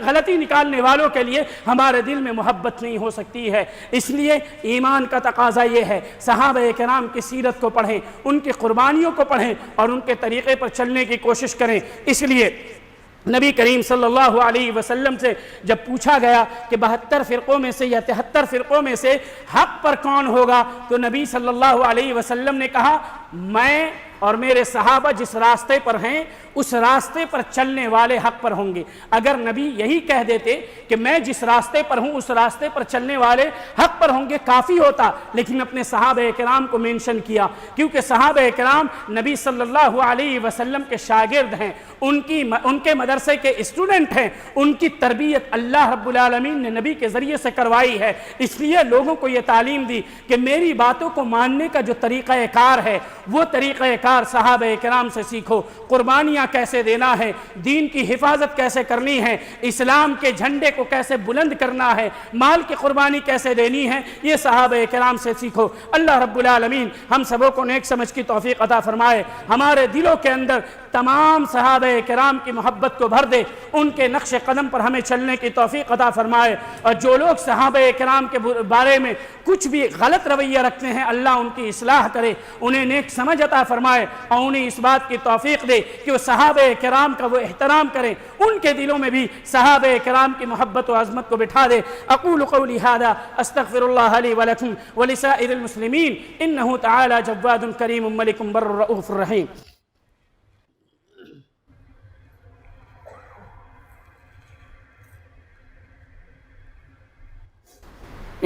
[SPEAKER 2] غلطی نکالنے والوں کے لیے ہمارے دل میں محبت نہیں ہو سکتی ہے۔ اس لیے ایمان کا تقاضا یہ ہے، صحابہ کرام کی سیرت کو پڑھیں، ان کی قربانیوں کو پڑھیں اور ان کے طریقے پر چلنے کی کوشش کریں۔ اس لیے نبی کریم صلی اللہ علیہ وسلم سے جب پوچھا گیا کہ 72 فرقوں میں سے یا 73 فرقوں میں سے حق پر کون ہوگا، تو نبی صلی اللہ علیہ وسلم نے کہا میں اور میرے صحابہ جس راستے پر ہیں اس راستے پر چلنے والے حق پر ہوں گے۔ اگر نبی یہی کہہ دیتے کہ میں جس راستے پر ہوں اس راستے پر چلنے والے حق پر ہوں گے کافی ہوتا، لیکن اپنے صحابہ کرام کو مینشن کیا، کیونکہ صحابہ کرام نبی صلی اللہ علیہ وسلم کے شاگرد ہیں، ان کے مدرسے کے اسٹوڈنٹ ہیں، ان کی تربیت اللہ رب العالمین نے نبی کے ذریعے سے کروائی ہے۔ اس لیے لوگوں کو یہ تعلیم دی کہ میری باتوں کو ماننے کا جو طریقہ کار ہے وہ طریقہ کار صحابہ کرام سے سیکھو، قربانیاں کیسے دینا ہے، دین کی حفاظت کیسے کرنی ہے، اسلام کے جھنڈے کو کیسے بلند کرنا ہے، مال کی قربانی کیسے دینی ہے، یہ صحابہ کرام سے سیکھو۔ اللہ رب العالمین ہم سبوں کو نیک سمجھ کی توفیق عطا فرمائے، ہمارے دلوں کے اندر تمام صحابہ کرام کی محبت کو بھر دے، ان کے نقش قدم پر ہمیں چلنے کی توفیق عطا فرمائے، اور جو لوگ صحابہ کرام کے بارے میں کچھ بھی غلط رویہ رکھتے ہیں اللہ ان کی اصلاح کرے، انہیں نیک سمجھ عطا فرمائے، اور انہیں اس بات کی توفیق دے کہ وہ صحابہ کرام کا وہ احترام کریں، ان کے دلوں میں بھی صحابہ کرام کی محبت و عظمت کو بٹھا دے۔ اقول قولی ھذا استغفر اللہ لی ولکم ولسائر المسلمین انہ تعالی جواد کریم ملک بر رؤوف الرحیم۔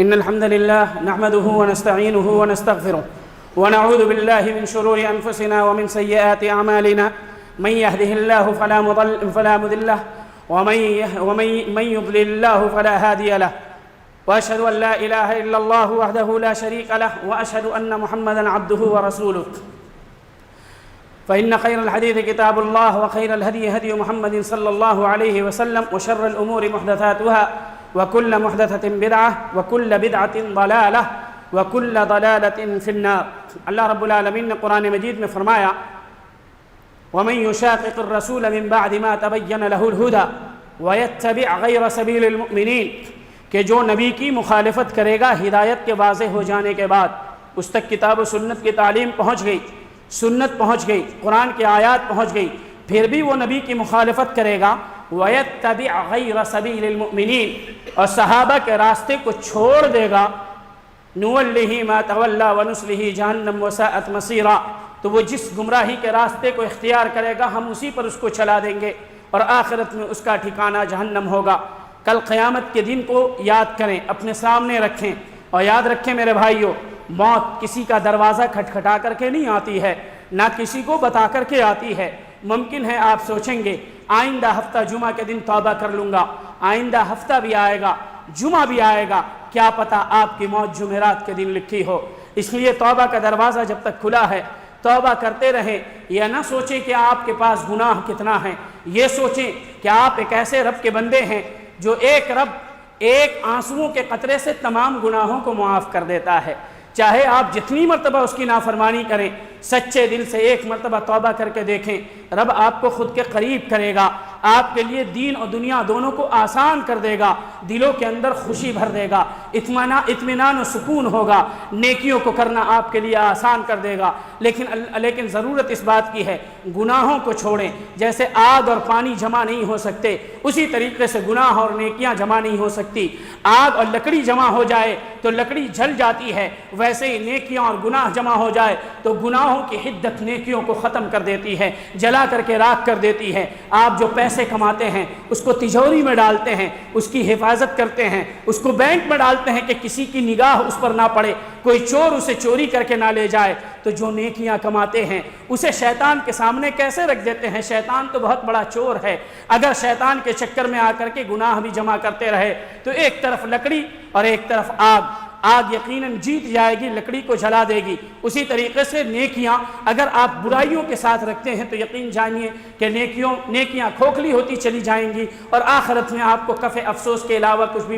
[SPEAKER 2] إن الحمد لله نحمده ونستعينه ونستغفره ونعوذ بالله من شرور أنفسنا ومن سيئات أعمالنا من يهده الله فلا مضل له ومن يضلل الله فلا هادي له وأشهد أن لا إله إلا الله وحده لا شريك له وأشهد أن محمدا عبده ورسوله فإن خير الحديث كتاب الله وخير الهدي هدي محمد صلى الله عليه وسلم وشر الأمور محدثاتها وكل محدثة بدعة وكل بدعة ضلالة وكل ضلالة في النار۔ اللہ رب العالمین نے قرآن مجید میں فرمایا وَمَن يُشَاقِقِ الرَّسُولَ مِن بَعْدِ مَا تَبَيَّنَ لَهُ الْهُدَى وَيَتَّبِعْ غَيْرَ سَبِيلِ الْمُؤْمِنِينَ کہ جو نبی کی مخالفت کرے گا ہدایت کے واضح ہو جانے کے بعد، اس تک کتاب و سنت کی تعلیم پہنچ گئی، سنت پہنچ گئی، قرآن کی آیات پہنچ گئی، پھر بھی وہ نبی کی مخالفت کرے گا وَيَتَّبِعْ غَيْرَ سَبِيلِ الْمُؤْمِنِينَ اور صحابہ کے راستے کو چھوڑ دے گا نُوَلِّهِ مَا تَوَلَّى وَنُصْلِهِ جَهَنَّمَ وَسَاءَتْ مَصِيرًا تو وہ جس گمراہی کے راستے کو اختیار کرے گا ہم اسی پر اس کو چلا دیں گے، اور آخرت میں اس کا ٹھکانہ جہنم ہوگا۔ کل قیامت کے دن کو یاد کریں، اپنے سامنے رکھیں، اور یاد رکھیں میرے بھائیوں، موت کسی کا دروازہ کھٹکھٹا کر کے نہیں آتی ہے، نہ کسی کو بتا کر کے آتی ہے۔ ممکن ہے آپ سوچیں گے آئندہ ہفتہ جمعہ کے دن توبہ کر لوں گا، آئندہ ہفتہ بھی آئے گا، جمعہ بھی آئے گا، کیا پتہ آپ کی موت جمعرات کے دن لکھی ہو۔ اس لیے توبہ کا دروازہ جب تک کھلا ہے توبہ کرتے رہیں۔ یہ نہ سوچیں کہ آپ کے پاس گناہ کتنا ہے، یہ سوچیں کہ آپ ایک ایسے رب کے بندے ہیں جو ایک رب ایک آنسوؤں کے قطرے سے تمام گناہوں کو معاف کر دیتا ہے۔ چاہے آپ جتنی مرتبہ اس کی نافرمانی کریں، سچے دل سے ایک مرتبہ توبہ کر کے دیکھیں، رب آپ کو خود کے قریب کرے گا، آپ کے لیے دین اور دنیا دونوں کو آسان کر دے گا، دلوں کے اندر خوشی بھر دے گا، اطمینان و سکون ہوگا، نیکیوں کو کرنا آپ کے لیے آسان کر دے گا۔ لیکن ضرورت اس بات کی ہے گناہوں کو چھوڑیں۔ جیسے آگ اور پانی جمع نہیں ہو سکتے اسی طریقے سے گناہ اور نیکیاں جمع نہیں ہو سکتی۔ آگ اور لکڑی جمع ہو جائے تو لکڑی جل جاتی ہے، ویسے ہی نیکیاں اور گناہ جمع ہو جائے تو گناہوں کی حدت نیکیوں کو ختم کر دیتی ہے، جلا کر کے راکھ کر دیتی ہے۔ آپ جو پیسے کماتے ہیں اس کو تجوری میں ڈالتے ہیں، اس کی حفاظت کرتے ہیں، اس کو بینک میں ڈالتے ہیں کہ کسی کی نگاہ اس پر نہ پڑے، کوئی چور اسے چوری کر کے نہ لے جائے، تو جو نیکیاں کماتے ہیں اسے شیطان کے سامنے کیسے رکھ دیتے ہیں؟ شیطان تو بہت بڑا چور ہے، اگر شیطان کے چکر میں آ کر کے گناہ بھی جمع کرتے رہے تو ایک طرف لکڑی اور ایک طرف آگ یقیناً جیت جائے گی، لکڑی کو جلا دے گی۔ اسی طریقے سے نیکیاں اگر آپ برائیوں کے ساتھ رکھتے ہیں تو یقین جانیے کہ نیکیاں کھوکھلی ہوتی چلی جائیں گی، اور آخرت میں آپ کو کف افسوس کے علاوہ کچھ بھی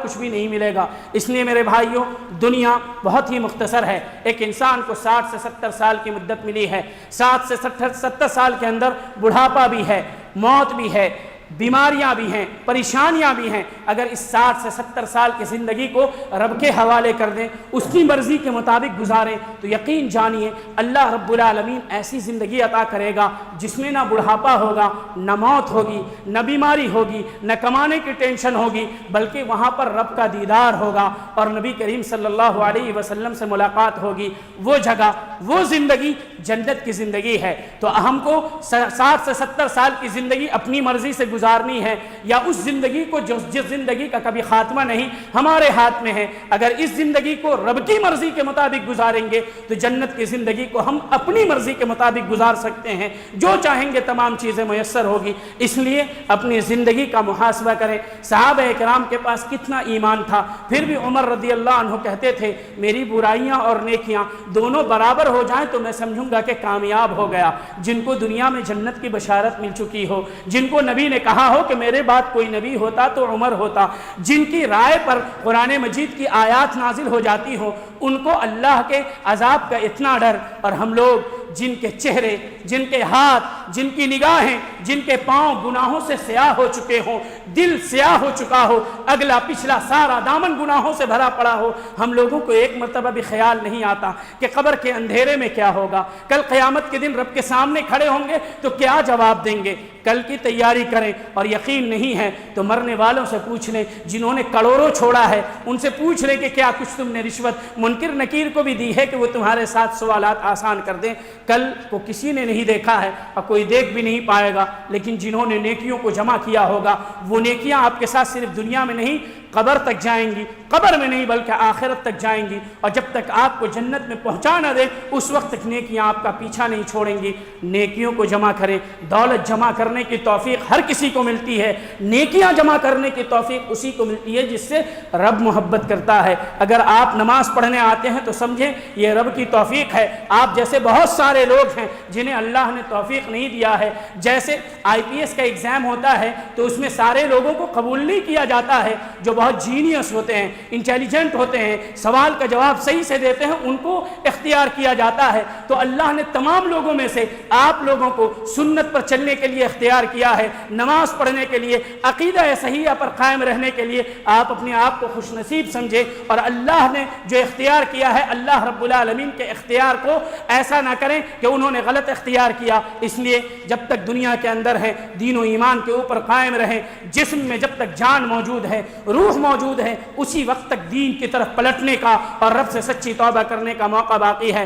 [SPEAKER 2] کچھ بھی نہیں ملے گا۔ اس لیے میرے بھائیوں، دنیا بہت ہی مختصر ہے۔ ایک انسان کو 60 سے 70 سال کی مدت ملی ہے، 60 سے 70 سال کے اندر بڑھاپا بھی ہے، موت بھی ہے، بیماریاں بھی ہیں، پریشانیاں بھی ہیں، اگر اس 60 سے 70 سال کی زندگی کو رب کے حوالے کر دیں، اس کی مرضی کے مطابق گزاریں، تو یقین جانیے اللہ رب العالمین ایسی زندگی عطا کرے گا جس میں نہ بڑھاپا ہوگا، نہ موت ہوگی، نہ بیماری ہوگی، نہ کمانے کی ٹینشن ہوگی، بلکہ وہاں پر رب کا دیدار ہوگا اور نبی کریم صلی اللہ علیہ وسلم سے ملاقات ہوگی۔ وہ جگہ، وہ زندگی جنت کی زندگی ہے۔ تو ہم کو 60 سے 70 سال کی زندگی اپنی مرضی سے گزارنی ہے، یا اس زندگی کو جس زندگی کا کبھی خاتمہ نہیں ہمارے ہاتھ میں ہے، اگر اس زندگی کو رب کی مرضی کے مطابق گزاریں گے تو جنت کی زندگی کو ہم اپنی مرضی کے مطابق گزار سکتے ہیں، جو چاہیں گے تمام چیزیں میسر ہوگی۔ اس لیے اپنی زندگی کا محاسبہ کریں۔ صحابہ کرام کے پاس کتنا ایمان تھا، پھر بھی عمر رضی اللہ عنہ کہتے تھے میری برائیاں اور نیکیاں دونوں برابر ہو جائیں تو میں سمجھوں گا کہ کامیاب ہو گیا۔ جن کو دنیا میں جنت کی بشارت مل چکی ہو، جن کو نبی نے کہا ہو کہ میرے بعد کوئی نبی ہوتا تو عمر ہوتا، جن کی رائے پر قرآن مجید کی آیات نازل ہو جاتی ہو، ان کو اللہ کے عذاب کا اتنا ڈر، اور ہم لوگ جن کے چہرے، جن کے ہاتھ، جن کی نگاہیں، جن کے پاؤں گناہوں سے سیاہ ہو چکے ہوں، دل سیاہ ہو چکا ہو، اگلا پچھلا سارا دامن گناہوں سے بھرا پڑا ہو، ہم لوگوں کو ایک مرتبہ بھی خیال نہیں آتا کہ قبر کے اندھیرے میں کیا ہوگا، کل قیامت کے دن رب کے سامنے کھڑے ہوں گے تو کیا جواب دیں گے۔ کل کی تیاری کریں، اور یقین نہیں ہے تو مرنے والوں سے پوچھ لیں، جنہوں نے کروڑوں چھوڑا ہے ان سے پوچھ لیں کہ کیا کچھ تم نے رشوت منکر نکیر کو بھی دی ہے کہ وہ تمہارے ساتھ سوالات آسان کر دیں۔ کل کو کسی نے نہیں دیکھا ہے اور کوئی دیکھ بھی نہیں پائے گا، لیکن جنہوں نے نیکیوں کو جمع کیا ہوگا وہ نیکیاں آپ کے ساتھ صرف دنیا میں نہیں قبر تک جائیں گی، قبر میں نہیں بلکہ آخرت تک جائیں گی، اور جب تک آپ کو جنت میں پہنچا نہ دے اس وقت تک نیکیاں آپ کا پیچھا نہیں چھوڑیں گی۔ نیکیوں کو جمع کریں۔ دولت جمع کرنے کی توفیق ہر کسی کو ملتی ہے، نیکیاں جمع کرنے کی توفیق اسی کو ملتی ہے جس سے رب محبت کرتا ہے۔ اگر آپ نماز پڑھنے آتے ہیں تو سمجھیں یہ رب کی توفیق ہے۔ آپ جیسے بہت سارے لوگ ہیں جنہیں اللہ نے توفیق نہیں دیا ہے، جیسے IPS کا ایگزام ہوتا ہے تو اس میں سارے لوگوں کو قبول نہیں کیا جاتا ہے، جو بہت جینیس ہوتے ہیں، انٹیلیجنٹ ہوتے ہیں، سوال کا جواب صحیح سے دیتے ہیں، ان کو اختیار کیا جاتا ہے۔ تو اللہ نے تمام لوگوں میں سے آپ لوگوں کو سنت پر چلنے کے لیے اختیار کیا ہے، نماز پڑھنے کے لیے، عقیدہ صحیحہ پر قائم رہنے کے لیے۔ آپ اپنے آپ کو خوش نصیب سمجھے، اور اللہ نے جو اختیار کیا ہے اللہ رب العالمین کے اختیار کو ایسا نہ کریں کہ انہوں نے غلط اختیار کیا۔ اس لیے جب تک دنیا کے اندر ہے دین و ایمان کے اوپر قائم رہیں، جسم میں جب تک جان موجود ہے، روح موجود ہے، اسی وقت تک دین کی طرف پلٹنے کا اور رب سے سچی توبہ کرنے کا موقع باقی ہے۔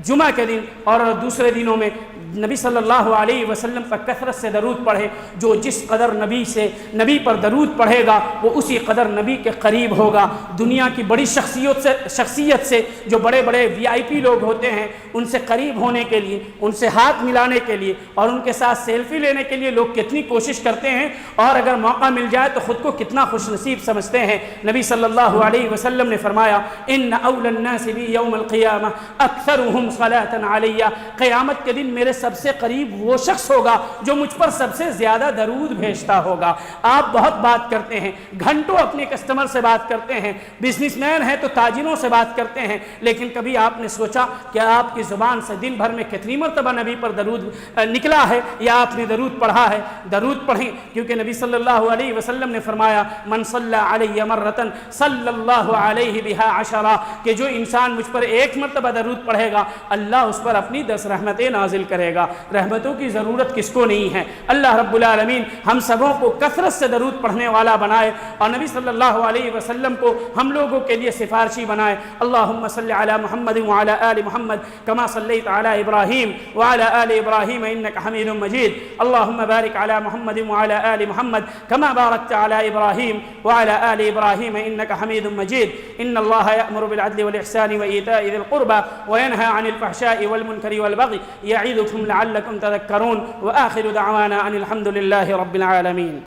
[SPEAKER 2] جمعہ کے دن اور دوسرے دنوں میں نبی صلی اللہ علیہ وسلم پر کثرت سے درود پڑھے۔ جو جس قدر نبی پر درود پڑھے گا وہ اسی قدر نبی کے قریب ہوگا۔ دنیا کی بڑی شخصیت سے جو بڑے بڑے VIP لوگ ہوتے ہیں ان سے قریب ہونے کے لیے، ان سے ہاتھ ملانے کے لیے اور ان کے ساتھ سیلفی لینے کے لیے لوگ کتنی کوشش کرتے ہیں، اور اگر موقع مل جائے تو خود کو کتنا خوش نصیب سمجھتے ہیں۔ نبی صلی اللہ علیہ وسلم نے فرمایا ان اول الناس بی یوم القیامہ اکثرهم صلاۃ علی، قیامت کے دن میرے سب سے قریب وہ شخص ہوگا جو مجھ پر سب سے زیادہ درود بھیجتا ہوگا۔ آپ بہت بات کرتے ہیں، گھنٹوں اپنے کسٹمر سے بات کرتے ہیں، بزنس مین ہیں تو تاجروں سے بات کرتے ہیں، لیکن کبھی آپ نے سوچا کہ آپ کی زبان سے دن بھر میں کتنی مرتبہ نبی پر درود نکلا ہے یا آپ نے درود پڑھا ہے؟ درود پڑھیں، کیونکہ نبی صلی اللہ علیہ وسلم نے فرمایا من صلی علیہ مرتن صلی اللہ علیہ بہا عشرہ، کہ جو انسان مجھ پر ایک مرتبہ درود پڑھے گا اللہ اس پر اپنی 10 رحمتیں نازل کرے گا۔ رحمتوں کی ضرورت کس کو نہیں ہے؟ اللہ رب العالمین ہم سبوں کو کثرت سے درود پڑھنے والا بنائے، اور نبی صلی اللہ علیہ وسلم کو ہم لوگوں کے لیے سفارشی بنائے۔ اللہم صلی علی محمد وعلی آل محمد کما صلیت علی ابراہیم وعلی آل ابراہیم انک حمید مجید۔ اللہم بارک علی محمد وعلی آل محمد کما بارکت علی ابراہیم وعلی آل ابراہیم انک حمید مجید۔ ان اللہ یأمر بالعدل والإحسان وإیتاء ذی القربى وینہی عن الفحشاء والمنکر والبغی یعظکم لعلکم تذکرون، وآخر دعوانا ان الحمد للہ رب العالمین۔